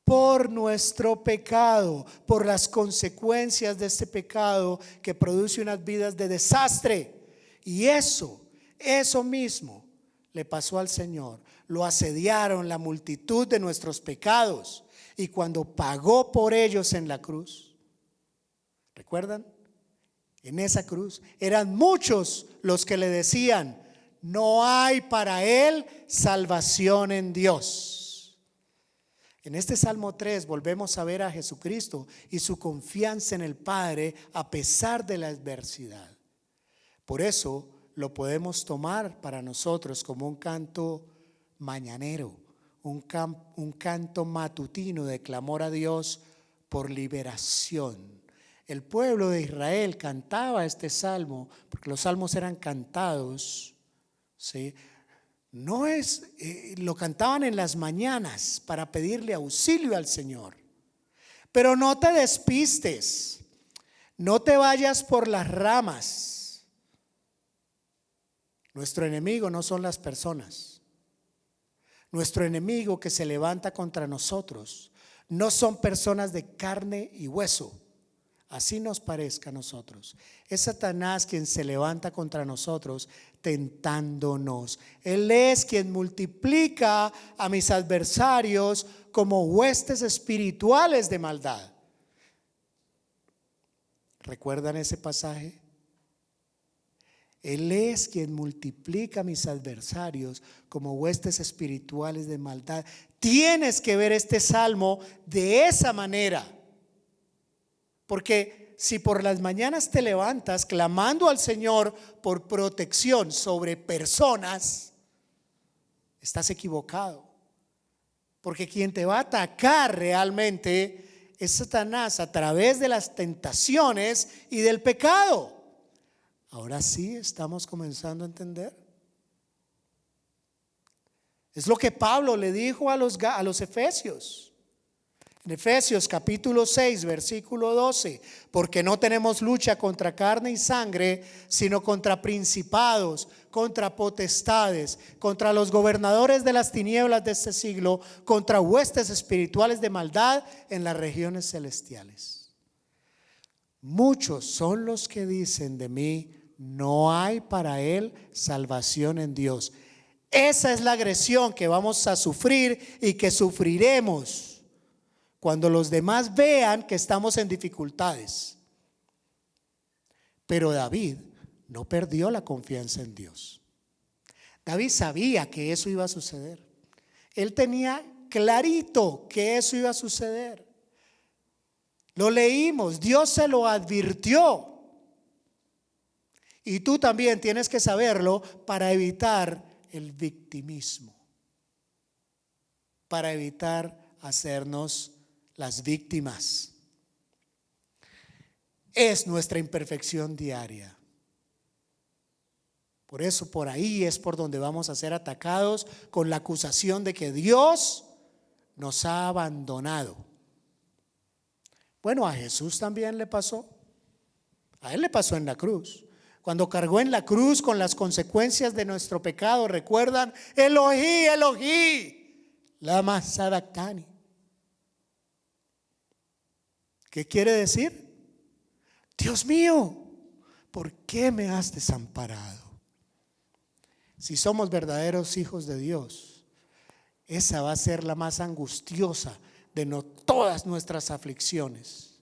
por nuestro pecado, por las consecuencias de este pecado que produce unas vidas de desastre. Y eso mismo le pasó al Señor. Lo asediaron la multitud de nuestros pecados. Y cuando pagó por ellos en la cruz, ¿recuerdan? En esa cruz eran muchos los que le decían: no hay para él salvación en Dios. En este Salmo 3 volvemos a ver a Jesucristo y su confianza en el Padre a pesar de la adversidad. Por eso lo podemos tomar para nosotros como un canto mañanero, un canto matutino de clamor a Dios por liberación. El pueblo de Israel cantaba este salmo, porque los salmos eran cantados, ¿sí? Lo cantaban en las mañanas para pedirle auxilio al Señor. Pero no te despistes, no te vayas por las ramas. Nuestro enemigo no son las personas. Nuestro enemigo que se levanta contra nosotros no son personas de carne y hueso, así nos parezca a nosotros. Es Satanás quien se levanta contra nosotros tentándonos. Él es quien multiplica a mis adversarios como huestes espirituales de maldad. ¿Recuerdan ese pasaje? Él es quien multiplica a mis adversarios como huestes espirituales de maldad. Tienes que ver este salmo de esa manera. Porque si por las mañanas te levantas clamando al Señor por protección sobre personas, estás equivocado. Porque quien te va a atacar realmente es Satanás a través de las tentaciones y del pecado. Ahora sí estamos comenzando a entender. Es lo que Pablo le dijo a los efesios. En Efesios capítulo 6 versículo 12: porque no tenemos lucha contra carne y sangre, sino contra principados, contra potestades, contra los gobernadores de las tinieblas de este siglo, contra huestes espirituales de maldad en las regiones celestiales. Muchos son los que dicen de mí: no hay para él salvación en Dios. Esa es la agresión que vamos a sufrir y que sufriremos cuando los demás vean que estamos en dificultades. Pero David no perdió la confianza en Dios. David sabía que eso iba a suceder. Él tenía clarito que eso iba a suceder. Lo leímos, Dios se lo advirtió. Y tú también tienes que saberlo para evitar el victimismo, para evitar hacernos las víctimas. Es nuestra imperfección diaria. Por eso por ahí es por donde vamos a ser atacados con la acusación de que Dios nos ha abandonado. Bueno, a Jesús también le pasó. A él le pasó en la cruz. Cuando cargó en la cruz con las consecuencias de nuestro pecado, ¿recuerdan? Elohí, Elohí, lama sabactani. ¿Qué quiere decir? Dios mío, ¿por qué me has desamparado? Si somos verdaderos hijos de Dios, esa va a ser la más angustiosa de todas nuestras aflicciones.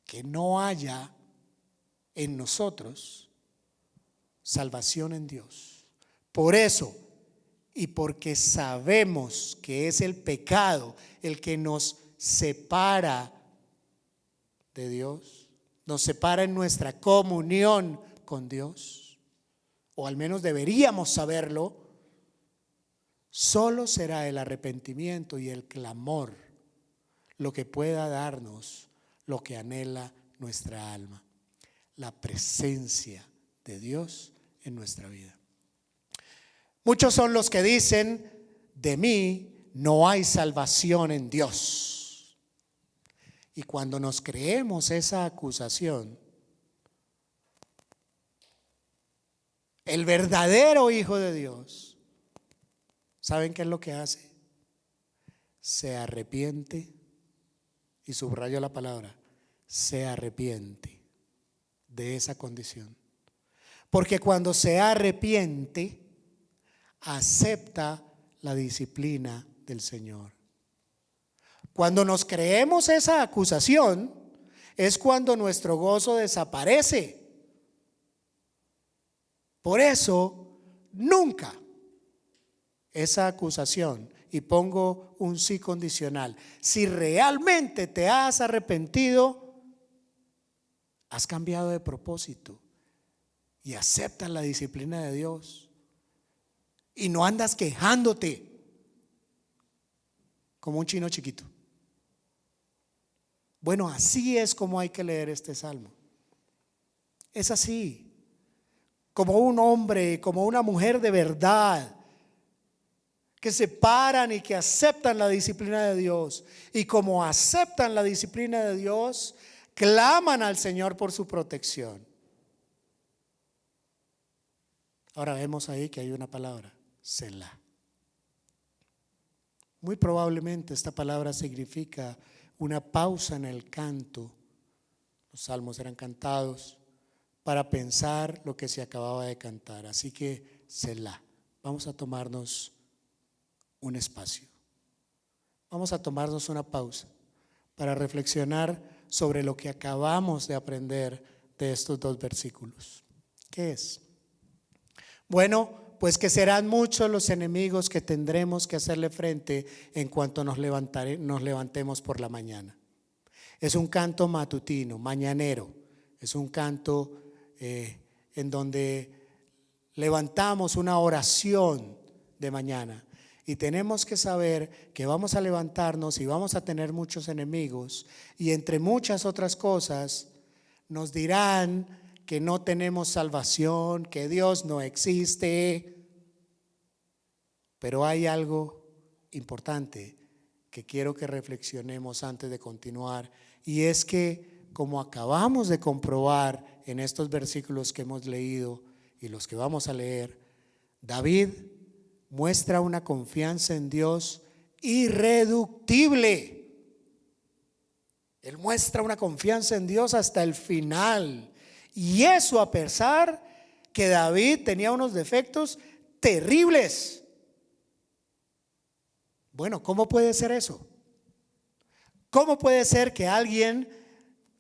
Que no haya en nosotros salvación en Dios. Por eso, y porque sabemos que es el pecado el que nos separa de Dios, nos separa en nuestra comunión con Dios, o al menos deberíamos saberlo, solo será el arrepentimiento y el clamor lo que pueda darnos lo que anhela nuestra alma: la presencia de Dios en nuestra vida. Muchos son los que dicen: de mí no hay salvación en Dios. Y cuando nos creemos esa acusación, el verdadero Hijo de Dios, ¿saben qué es lo que hace? se arrepiente, y subrayo la palabra, se arrepiente de esa condición. Porque cuando se arrepiente, acepta la disciplina del Señor. Cuando nos creemos esa acusación, es cuando nuestro gozo desaparece. Por eso, nunca esa acusación, y pongo un sí condicional, si realmente te has arrepentido, has cambiado de propósito y aceptas la disciplina de Dios y no andas quejándote como un chino chiquito. Bueno, así es como hay que leer este salmo. Es así, como un hombre, como una mujer de verdad, que se paran y que aceptan la disciplina de Dios. Y como aceptan la disciplina de Dios, claman al Señor por su protección. Ahora vemos ahí que hay una palabra, Selah. Muy probablemente esta palabra significa una pausa en el canto. Los salmos eran cantados para pensar lo que se acababa de cantar. Así que Selah. Vamos a tomarnos un espacio. Vamos a tomarnos una pausa para reflexionar sobre lo que acabamos de aprender de estos dos versículos. ¿Qué es? Bueno, pues que serán muchos los enemigos que tendremos que hacerle frente en cuanto nos levantemos por la mañana. Es un canto matutino, mañanero. Es un canto en donde levantamos una oración de mañana. Y tenemos que saber que vamos a levantarnos y vamos a tener muchos enemigos. Y entre muchas otras cosas nos dirán que no tenemos salvación, que Dios no existe. Pero hay algo importante que quiero que reflexionemos antes de continuar. Y es que, como acabamos de comprobar en estos versículos que hemos leído y los que vamos a leer, David muestra una confianza en Dios irreductible. Él muestra una confianza en Dios hasta el final. Y eso a pesar que David tenía unos defectos terribles. Bueno, ¿cómo puede ser eso? ¿Cómo puede ser que alguien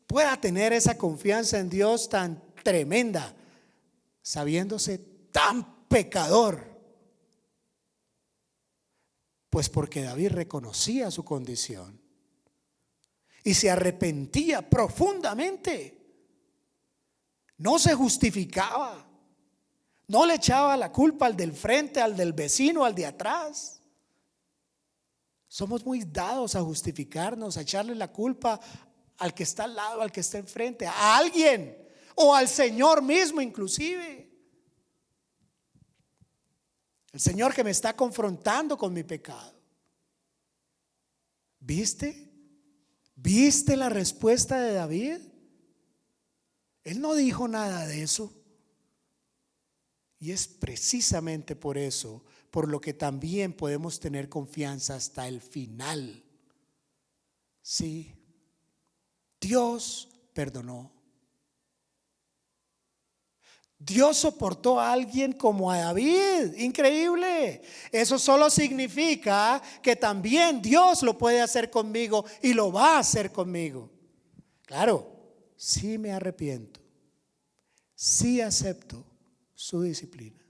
pueda tener esa confianza en Dios tan tremenda, sabiéndose tan pecador? Pues porque David reconocía su condición y se arrepentía profundamente. No se justificaba, no le echaba la culpa al del frente, al del vecino, al de atrás. Somos muy dados a justificarnos, a echarle la culpa al que está al lado, al que está enfrente, a alguien o al Señor mismo inclusive. El Señor que me está confrontando con mi pecado. ¿Viste? ¿Viste la respuesta de David? Él no dijo nada de eso. Y es precisamente por eso, por lo que también podemos tener confianza hasta el final. Sí, Dios perdonó. Dios soportó a alguien como a David. Increíble. Eso solo significa que también Dios lo puede hacer conmigo y lo va a hacer conmigo. Claro, sí me arrepiento, sí acepto su disciplina.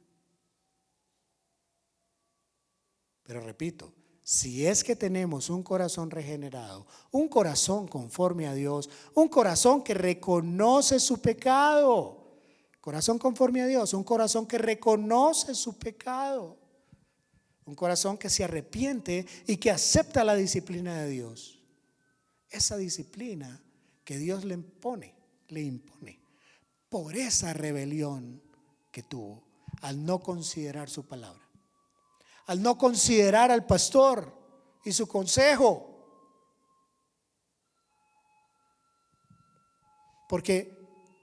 Pero repito, si es que tenemos un corazón regenerado, un corazón conforme a Dios, un corazón que reconoce su pecado, corazón conforme a Dios, un corazón que reconoce su pecado, un corazón que se arrepiente y que acepta la disciplina de Dios. Esa disciplina que Dios le impone por esa rebelión que tuvo al no considerar su palabra, al no considerar al pastor y su consejo. Porque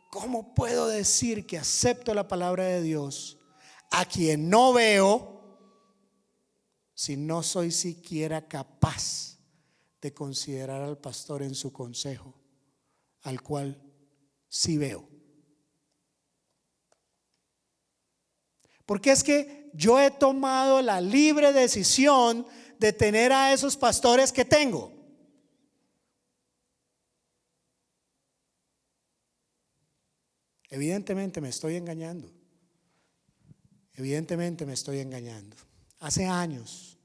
¿cómo puedo decir que acepto la palabra de Dios a quien no veo si no soy siquiera capaz de considerar al pastor en su consejo, al cual sí veo? Porque es que yo he tomado la libre decisión de tener a esos pastores que tengo. Evidentemente me estoy engañando. Evidentemente me estoy engañando. Hace años,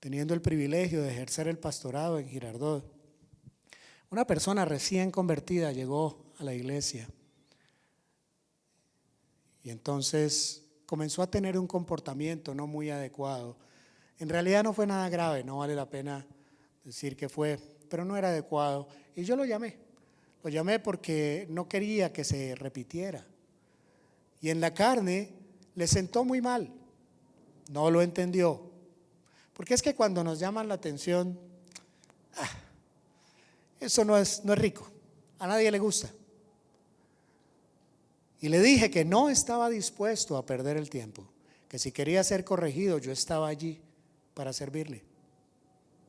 teniendo el privilegio de ejercer el pastorado en Girardot, una persona recién convertida llegó a la iglesia y entonces comenzó a tener un comportamiento no muy adecuado. En realidad no fue nada grave, no vale la pena decir que fue, pero no era adecuado. Y yo lo llamé porque no quería que se repitiera. Y en la carne le sentó muy mal, no lo entendió. Porque es que cuando nos llaman la atención, eso no es rico, a nadie le gusta. Y le dije que no estaba dispuesto a perder el tiempo, que si quería ser corregido yo estaba allí para servirle,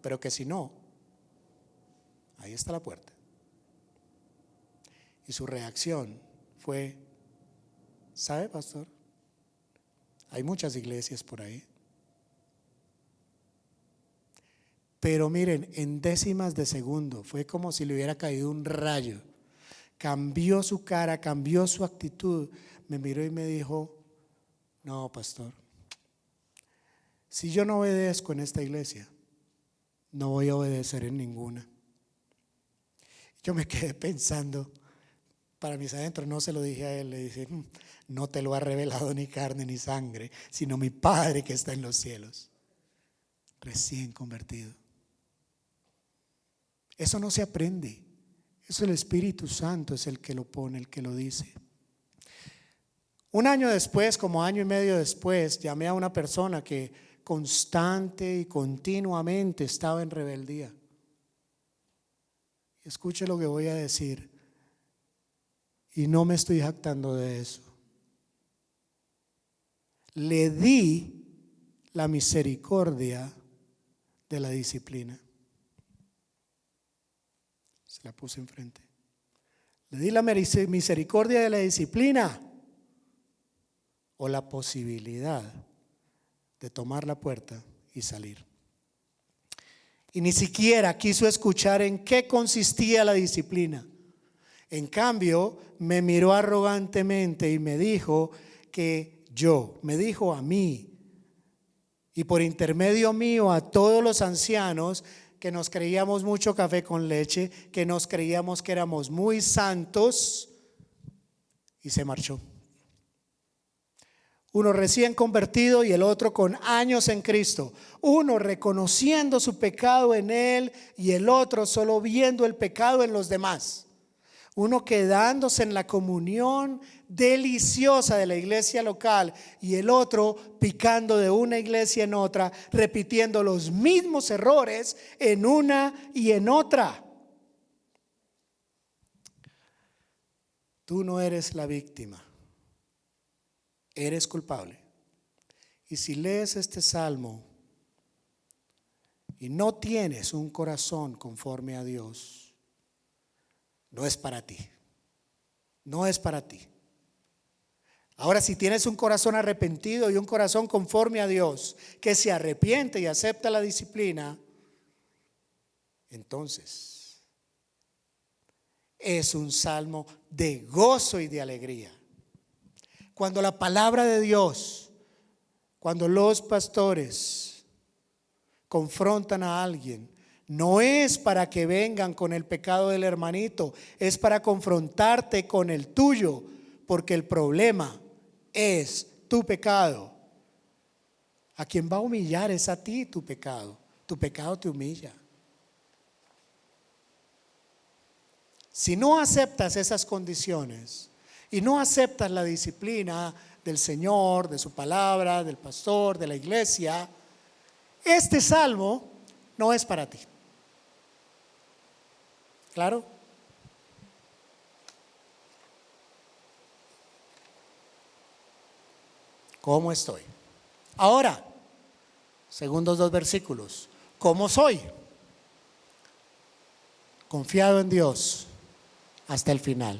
pero que si no, ahí está la puerta. Y su reacción fue: ¿sabe, pastor? Hay muchas iglesias por ahí, pero miren, en décimas de segundo fue como si le hubiera caído un rayo. Cambió su cara, cambió su actitud. Me miró y me dijo: no, pastor, si yo no obedezco en esta iglesia, no voy a obedecer en ninguna. Yo me quedé pensando, para mis adentros, no se lo dije a él, le dije: no te lo ha revelado ni carne ni sangre, sino mi Padre que está en los cielos. Recién convertido. Eso no se aprende. Eso el Espíritu Santo es el que lo pone, el que lo dice. Un año después, como año y medio después, llamé a una persona que constante y continuamente estaba en rebeldía. Escuche lo que voy a decir, y no me estoy jactando de eso. Le di la misericordia de la disciplina. Se la puse enfrente. Le di la misericordia de la disciplina o la posibilidad de tomar la puerta y salir. Y ni siquiera quiso escuchar en qué consistía la disciplina. En cambio, me miró arrogantemente y me dijo me dijo a mí y por intermedio mío a todos los ancianos, que nos creíamos mucho café con leche, que nos creíamos que éramos muy santos, y se marchó. Uno recién convertido y el otro con años en Cristo. Uno reconociendo su pecado en él y el otro solo viendo el pecado en los demás. Uno quedándose en la comunión deliciosa de la iglesia local y el otro picando de una iglesia en otra, repitiendo los mismos errores en una y en otra. Tú no eres la víctima, eres culpable. Y si lees este salmo y no tienes un corazón conforme a Dios, no es para ti. No es para ti. Ahora, si tienes un corazón arrepentido y un corazón conforme a Dios, que se arrepiente y acepta la disciplina, entonces es un salmo de gozo y de alegría. Cuando la palabra de Dios, cuando los pastores confrontan a alguien, no es para que vengan con el pecado del hermanito, es para confrontarte con el tuyo, porque el problema es tu pecado. A quien va a humillar es a ti tu pecado te humilla. Si no aceptas esas condiciones y no aceptas la disciplina del Señor, de su palabra, del pastor, de la iglesia, este salmo no es para ti. ¿Claro? ¿Cómo estoy? Ahora, segundos 2 versículos. ¿Cómo soy? Confiado en Dios hasta el final.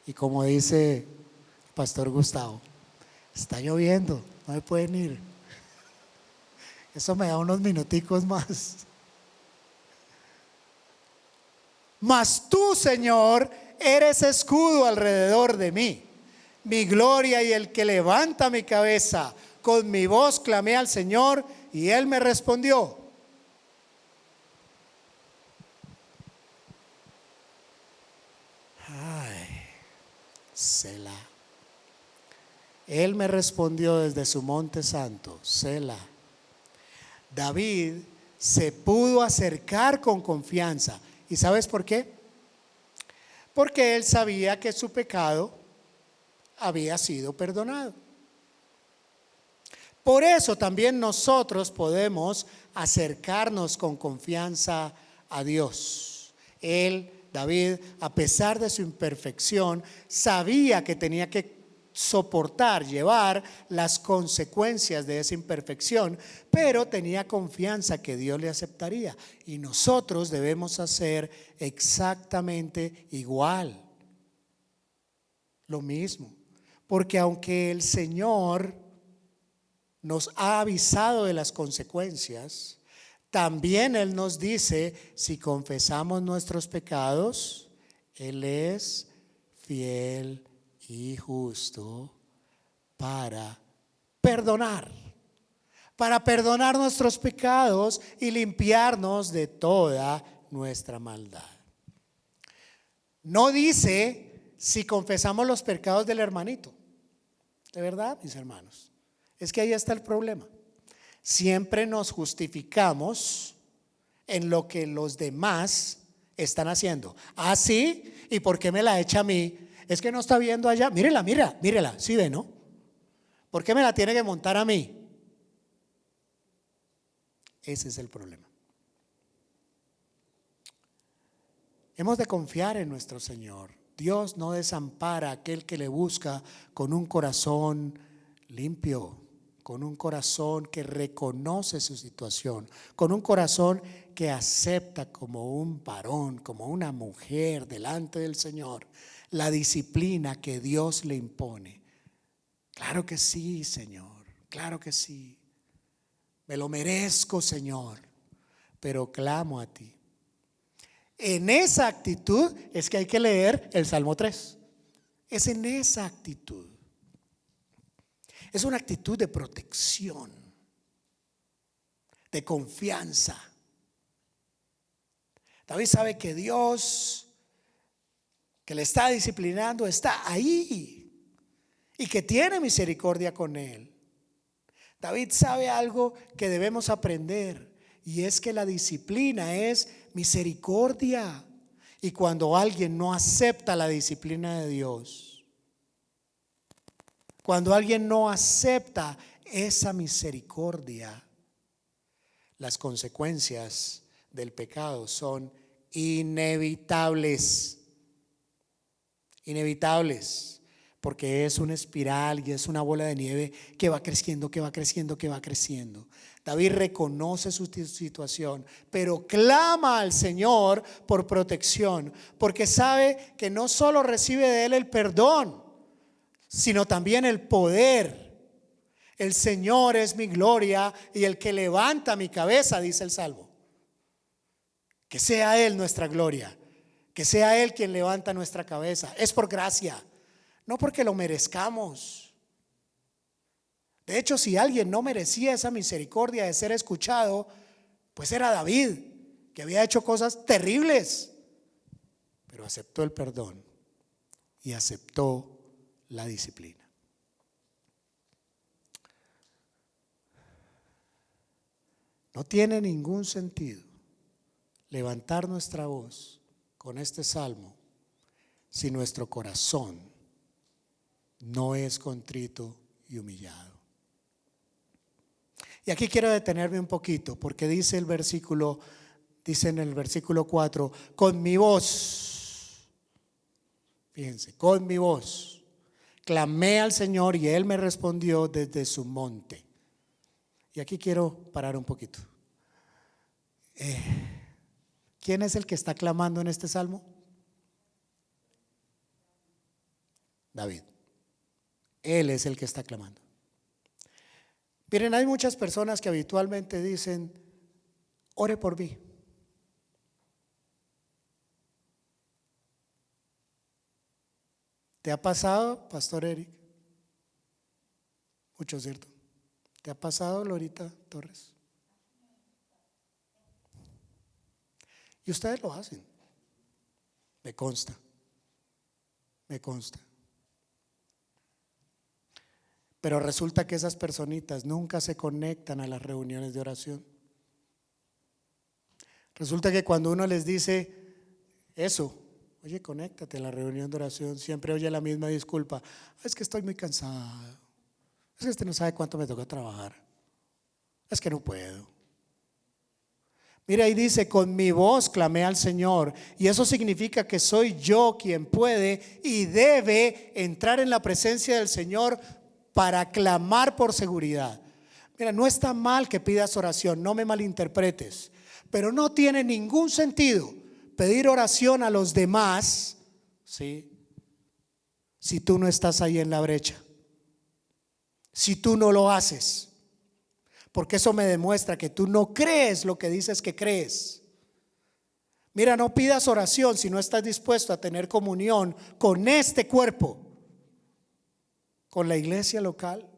Y como dice el pastor Gustavo, está lloviendo, no me pueden ir. Eso me da unos minuticos más. Mas tú, Señor, eres escudo alrededor de mí, mi gloria y el que levanta mi cabeza. Con mi voz clamé al Señor y Él me respondió. Ay, Selah. Él me respondió desde su monte santo, Selah. David se pudo acercar con confianza. ¿Y sabes por qué? Porque él sabía que su pecado había sido perdonado. Por eso también nosotros podemos acercarnos con confianza a Dios. Él, David, a pesar de su imperfección, sabía que tenía que soportar, llevar las consecuencias de esa imperfección, pero tenía confianza que Dios le aceptaría. Y nosotros debemos hacer exactamente igual, lo mismo, porque aunque el Señor nos ha avisado de las consecuencias, también Él nos dice, si confesamos nuestros pecados, Él es fiel y justo para perdonar nuestros pecados y limpiarnos de toda nuestra maldad. No dice si confesamos los pecados del hermanito. De verdad, mis hermanos, es que ahí está el problema. Siempre nos justificamos en lo que los demás están haciendo. Ah, sí, ¿y por qué me la echa a mí? Es que no está viendo allá. Mírela, ¿sí ve, no? ¿Por qué me la tiene que montar a mí? Ese es el problema. Hemos de confiar en nuestro Señor. Dios no desampara a aquel que le busca con un corazón limpio, con un corazón que reconoce su situación, con un corazón que acepta como un varón, como una mujer delante del Señor la disciplina que Dios le impone. Claro que sí, Señor, claro que sí. Me lo merezco, Señor, pero clamo a ti. En esa actitud es que hay que leer el Salmo 3. Es en esa actitud. Es una actitud de protección, de confianza. David sabe que Dios, que le está disciplinando, está ahí y que tiene misericordia con él. David sabe algo que debemos aprender, y es que la disciplina es misericordia. Y cuando alguien no acepta la disciplina de Dios, cuando alguien no acepta esa misericordia, las consecuencias del pecado son inevitables. Inevitables, porque es una espiral y es una bola de nieve que va creciendo, que va creciendo, que va creciendo. David reconoce su situación, pero clama al Señor por protección, porque sabe que no solo recibe de Él el perdón, sino también el poder. El Señor es mi gloria y el que levanta mi cabeza, dice el Salmo. Que sea Él nuestra gloria, que sea Él quien levanta nuestra cabeza. Es por gracia, no porque lo merezcamos. De hecho, si alguien no merecía esa misericordia de ser escuchado, pues era David, que había hecho cosas terribles, pero aceptó el perdón y aceptó la disciplina. No tiene ningún sentido levantar nuestra voz con este salmo si nuestro corazón no es contrito y humillado. Y aquí quiero detenerme un poquito, porque dice en el versículo 4, con mi voz, fíjense, con mi voz Clamé al Señor y Él me respondió desde su monte. Y aquí quiero parar un poquito. ¿Quién es el que está clamando en este salmo? David. Él es el que está clamando. Miren, hay muchas personas que habitualmente dicen: ore por mí. ¿Te ha pasado, Pastor Eric? Mucho, ¿cierto? ¿Te ha pasado, Lorita Torres? Y ustedes lo hacen. Me consta. Me consta. Pero resulta que esas personitas nunca se conectan a las reuniones de oración. Resulta que cuando uno les dice eso, oye, conéctate a la reunión de oración, siempre oye la misma disculpa: es que estoy muy cansado, es que usted no sabe cuánto me toca trabajar, es que no puedo. Mira, ahí dice: con mi voz clamé al Señor. Y eso significa que soy yo quien puede y debe entrar en la presencia del Señor para clamar por seguridad. Mira, no está mal que pidas oración, no me malinterpretes, pero no tiene ningún sentido pedir oración a los demás, ¿sí?, si tú no estás ahí en la brecha, si tú no lo haces, porque eso me demuestra que tú no crees lo que dices que crees. Mira, no pidas oración si no estás dispuesto a tener comunión con este cuerpo, con la iglesia local.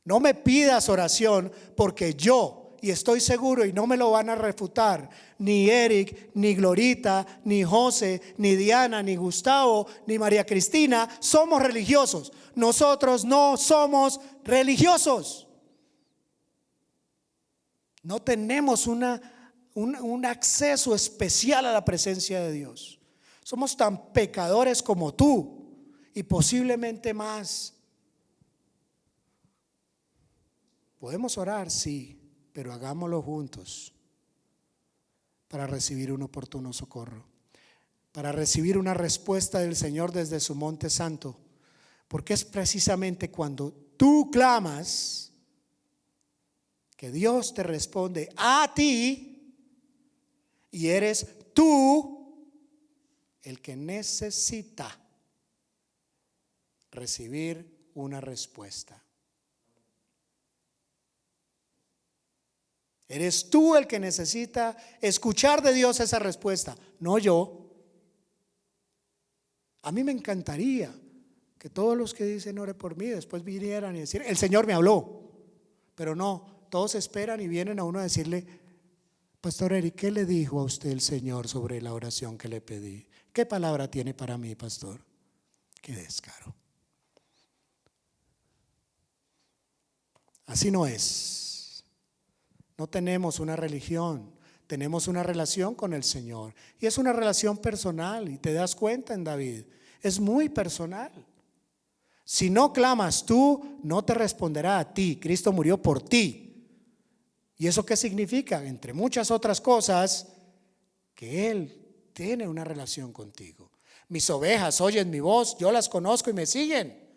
No me pidas oración porque yo, y estoy seguro y no me lo van a refutar, ni Eric, ni Glorita, ni José, ni Diana, ni Gustavo, ni María Cristina somos religiosos. Nosotros no somos religiosos. No tenemos un acceso especial a la presencia de Dios. Somos tan pecadores como tú y posiblemente más. Podemos orar, sí, pero hagámoslo juntos para recibir un oportuno socorro, para recibir una respuesta del Señor desde su monte santo, porque es precisamente cuando tú clamas que Dios te responde a ti y eres tú el que necesita recibir una respuesta. Eres tú el que necesita escuchar de Dios esa respuesta, no yo. A mí me encantaría que todos los que dicen ore por mí después vinieran y decir: el Señor me habló. Pero no, todos esperan y vienen a uno a decirle: Pastor Eric, ¿qué le dijo a usted el Señor sobre la oración que le pedí? ¿Qué palabra tiene para mí, pastor? Qué descaro. Así no es. No tenemos una religión, tenemos una relación con el Señor. Y es una relación personal, y te das cuenta en David, es muy personal. Si no clamas tú, no te responderá a ti. Cristo murió por ti. ¿Y eso qué significa? Entre muchas otras cosas, que Él tiene una relación contigo. Mis ovejas oyen mi voz, yo las conozco y me siguen.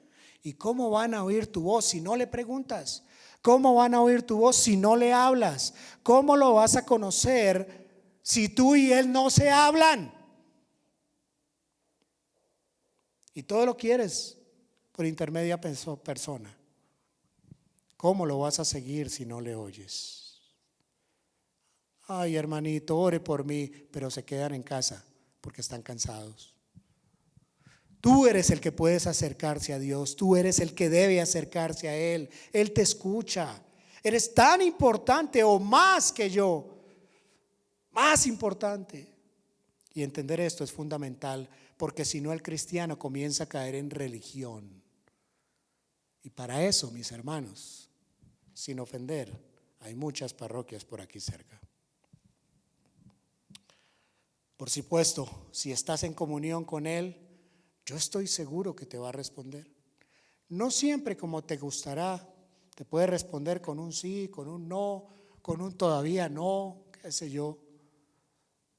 ¿Y cómo van a oír tu voz si no le preguntas? ¿Cómo van a oír tu voz si no le hablas? ¿Cómo lo vas a conocer si tú y Él no se hablan? Y todo lo quieres por intermedia persona. ¿Cómo lo vas a seguir si no le oyes? Ay, hermanito, ore por mí, pero se quedan en casa porque están cansados. Tú eres el que puedes acercarse a Dios, tú eres el que debe acercarse a Él. Él te escucha. Eres tan importante o más que yo, más importante. Y entender esto es fundamental, porque si no el cristiano comienza a caer en religión. Y para eso, mis hermanos, sin ofender, hay muchas parroquias por aquí cerca. Por supuesto, si estás en comunión con Él, yo estoy seguro que te va a responder. No siempre como te gustará, te puede responder con un sí, con un no, con un todavía no, qué sé yo.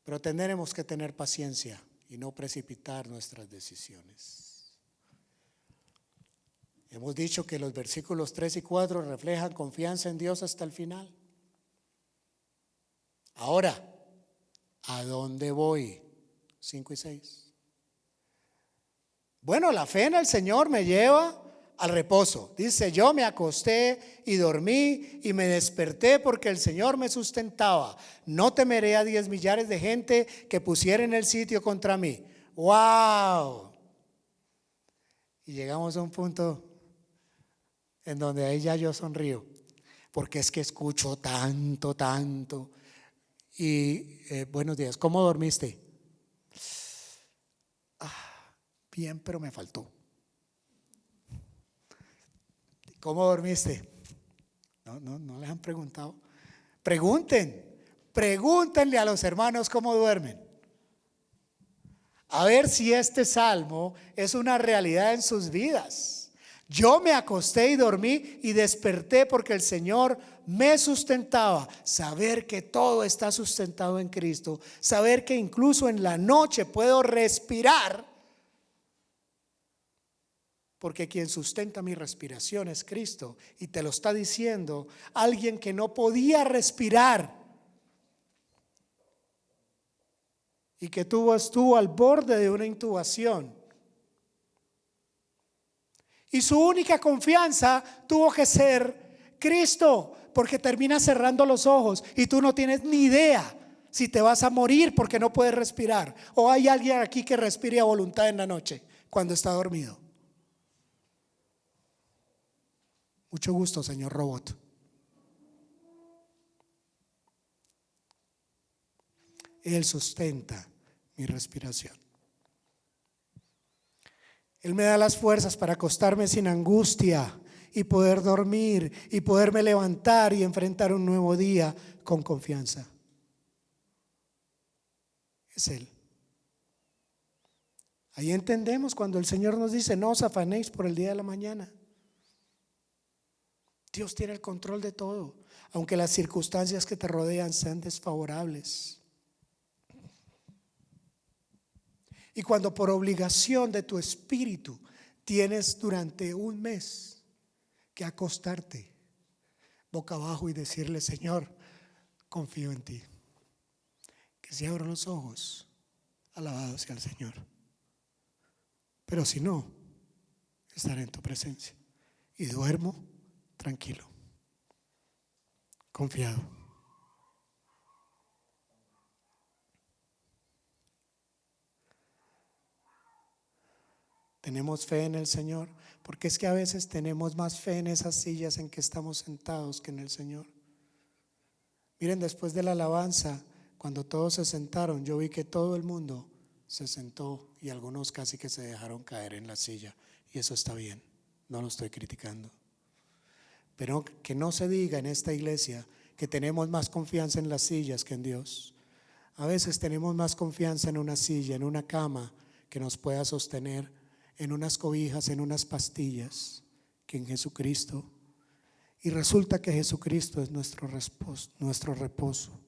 Pero tendremos que tener paciencia y no precipitar nuestras decisiones. Hemos dicho que los versículos 3 y 4 reflejan confianza en Dios hasta el final. Ahora, ¿a dónde voy? 5 y 6. Bueno, la fe en el Señor me lleva al reposo. Dice, yo me acosté y dormí y me desperté porque el Señor me sustentaba. No temeré a 10 millares de gente que pusieren el sitio contra mí. ¡Wow! Y llegamos a un punto en donde ahí ya yo sonrío, porque es que escucho tanto. Y buenos días, ¿cómo dormiste? Bien, pero me faltó. ¿Cómo dormiste? No les han preguntado. Pregúntenle a los hermanos cómo duermen. A ver si este salmo es una realidad en sus vidas. Yo me acosté y dormí y desperté porque el Señor me sustentaba. Saber que todo está sustentado en Cristo. Saber que incluso en la noche puedo respirar. Porque quien sustenta mi respiración es Cristo. Y te lo está diciendo alguien que no podía respirar. Y que estuvo al borde de una intubación. Y su única confianza tuvo que ser Cristo, porque termina cerrando los ojos y tú no tienes ni idea si te vas a morir porque no puedes respirar. O hay alguien aquí que respire a voluntad en la noche cuando está dormido. Mucho gusto, señor robot. Él sustenta mi respiración. Él me da las fuerzas para acostarme sin angustia y poder dormir y poderme levantar y enfrentar un nuevo día con confianza. Es Él. Ahí entendemos cuando el Señor nos dice: no os afanéis por el día de la mañana. Dios tiene el control de todo, aunque las circunstancias que te rodean sean desfavorables. Y cuando por obligación de tu espíritu tienes durante un mes que acostarte boca abajo y decirle: Señor, confío en ti. Que si abro los ojos, alabado sea el Señor. Pero si no, estaré en tu presencia y duermo tranquilo, confiado. Tenemos fe en el Señor, porque es que a veces tenemos más fe en esas sillas en que estamos sentados que en el Señor. Miren, después de la alabanza, cuando todos se sentaron, yo vi que todo el mundo se sentó y algunos casi que se dejaron caer en la silla, y eso está bien, no lo estoy criticando. Pero que no se diga en esta iglesia que tenemos más confianza en las sillas que en Dios. A veces tenemos más confianza en una silla, en una cama que nos pueda sostener, en unas cobijas, en unas pastillas, que en Jesucristo. Y resulta que Jesucristo es nuestro reposo.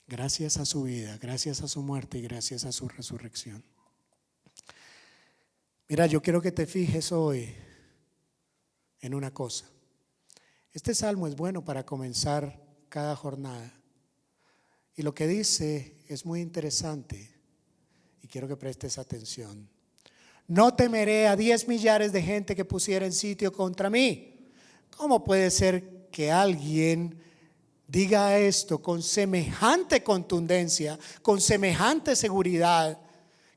Gracias a su vida, gracias a su muerte y gracias a su resurrección. Mira, yo quiero que te fijes hoy en una cosa. Este salmo es bueno para comenzar cada jornada. Y lo que dice es muy interesante y quiero que prestes atención. No temeré a 10 millares de gente que pusiera en sitio contra mí. ¿Cómo puede ser que alguien diga esto con semejante contundencia, con semejante seguridad,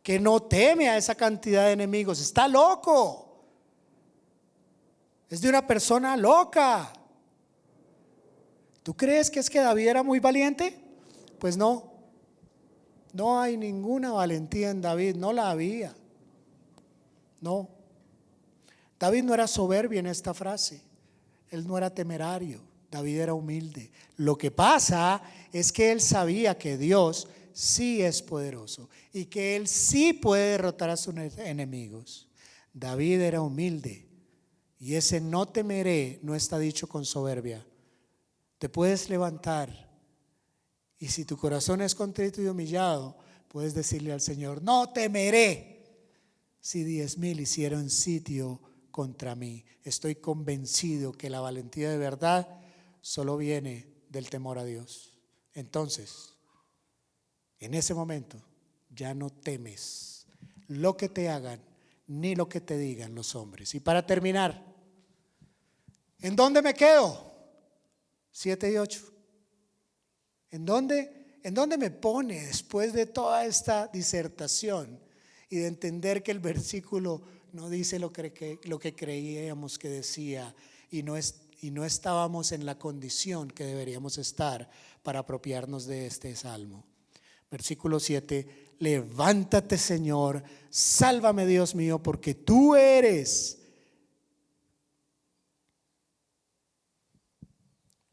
que no teme a esa cantidad de enemigos? Está loco. Es de una persona loca. ¿Tú crees que es que David era muy valiente? Pues no. No hay ninguna valentía en David, no la había. No. David no era soberbio en esta frase. Él no era temerario. David era humilde. Lo que pasa es que él sabía que Dios sí es poderoso y que él sí puede derrotar a sus enemigos. David era humilde. Y ese no temeré no está dicho con soberbia. Te puedes levantar y si tu corazón es contrito y humillado, puedes decirle al Señor: no temeré si 10,000 hicieron sitio contra mí. Estoy convencido que la valentía de verdad solo viene del temor a Dios. Entonces, en ese momento, ya no temes lo que te hagan ni lo que te digan los hombres. Y para terminar, ¿en dónde me quedo? 7 y 8. ¿En dónde me pone después de toda esta disertación y de entender que el versículo no dice lo que creíamos que decía y no estábamos en la condición que deberíamos estar para apropiarnos de este salmo? Versículo 7: levántate, Señor, sálvame, Dios mío, porque tú eres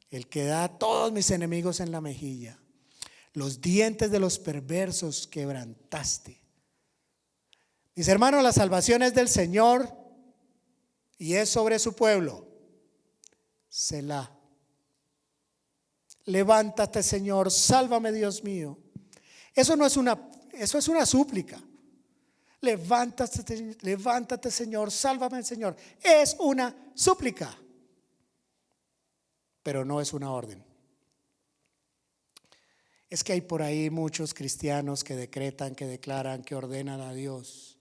el que da a todos mis enemigos en la mejilla. Los dientes de los perversos quebrantaste. Mis hermanos, la salvación es del Señor y es sobre su pueblo. Selah. Levántate, Señor, sálvame, Dios mío. Eso es una súplica. Levántate, Señor, sálvame, Señor. Es una súplica, pero no es una orden. Es que hay por ahí muchos cristianos que decretan, que declaran, que ordenan a Dios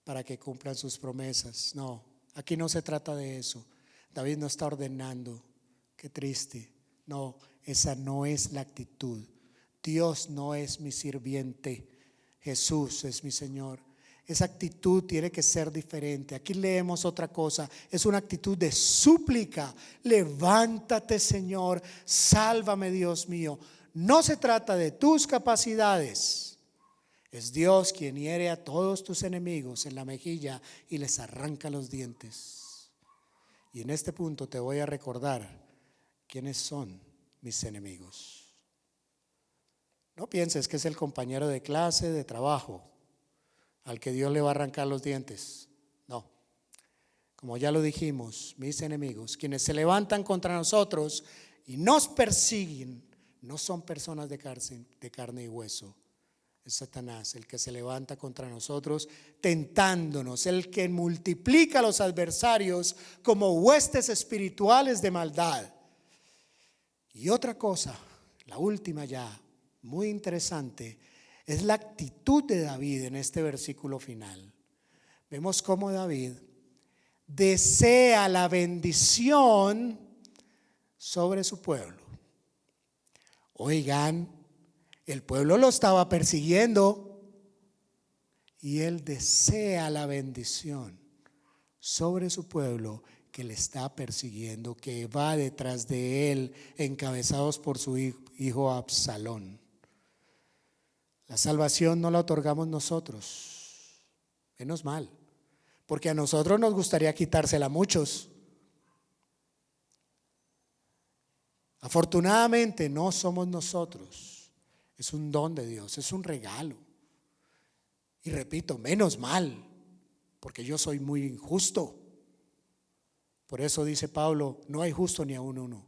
para que cumplan sus promesas. No, aquí no se trata de eso. David no está ordenando. Qué triste. No, esa no es la actitud. Dios no es mi sirviente, Jesús es mi Señor. Esa actitud tiene que ser diferente. Aquí leemos otra cosa, es una actitud de súplica. Levántate, Señor, sálvame, Dios mío. No se trata de tus capacidades. Es Dios quien hiere a todos tus enemigos en la mejilla y les arranca los dientes. Y en este punto te voy a recordar quiénes son mis enemigos. No pienses que es el compañero de clase, de trabajo, al que Dios le va a arrancar los dientes. No. Como ya lo dijimos, mis enemigos, quienes se levantan contra nosotros y nos persiguen, no son personas de carne y hueso. Es Satanás el que se levanta contra nosotros, tentándonos, el que multiplica a los adversarios como huestes espirituales de maldad. Y otra cosa, la última ya, muy interesante, es la actitud de David en este versículo final. Vemos cómo David desea la bendición sobre su pueblo. Oigan, el pueblo lo estaba persiguiendo y él desea la bendición sobre su pueblo que le está persiguiendo, que va detrás de él, encabezados por su hijo Absalón. La salvación no la otorgamos nosotros, menos mal, porque a nosotros nos gustaría quitársela a muchos. Afortunadamente no somos nosotros, es un don de Dios, es un regalo. Y repito, menos mal, porque yo soy muy injusto. Por eso dice Pablo, no hay justo ni aun uno.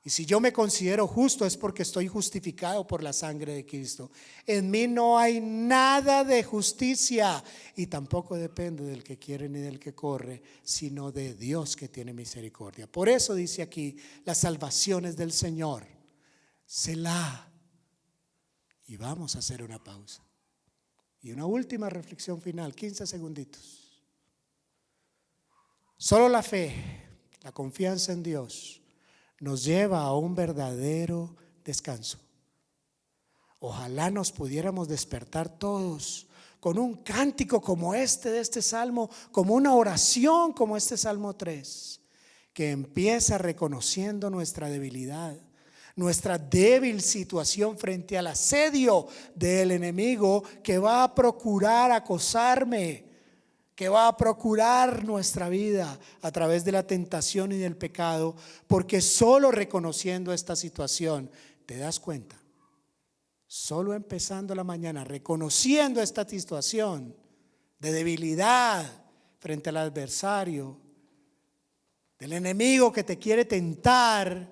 Y si yo me considero justo es porque estoy justificado por la sangre de Cristo. En mí no hay nada de justicia y tampoco depende del que quiere ni del que corre, sino de Dios que tiene misericordia. Por eso dice aquí, la salvación es del Señor. Selah. Y vamos a hacer una pausa. Y una última reflexión final, 15 segunditos. Solo la fe, la confianza en Dios nos lleva a un verdadero descanso. Ojalá nos pudiéramos despertar todos con un cántico como de este salmo, como una oración como este Salmo 3, que empieza reconociendo nuestra debilidad, nuestra débil situación frente al asedio del enemigo que va a procurar acosarme, que va a procurar nuestra vida a través de la tentación y del pecado, porque solo reconociendo esta situación, te das cuenta, solo empezando la mañana, reconociendo esta situación de debilidad frente al adversario, del enemigo que te quiere tentar,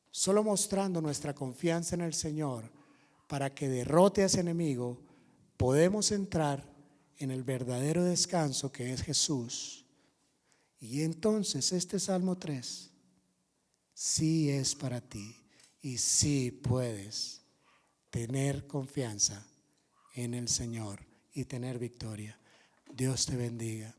solo mostrando nuestra confianza en el Señor para que derrote a ese enemigo, podemos entrar en el verdadero descanso que es Jesús, Y entonces este Salmo 3 sí es para ti y sí puedes tener confianza en el Señor y tener victoria. Dios te bendiga.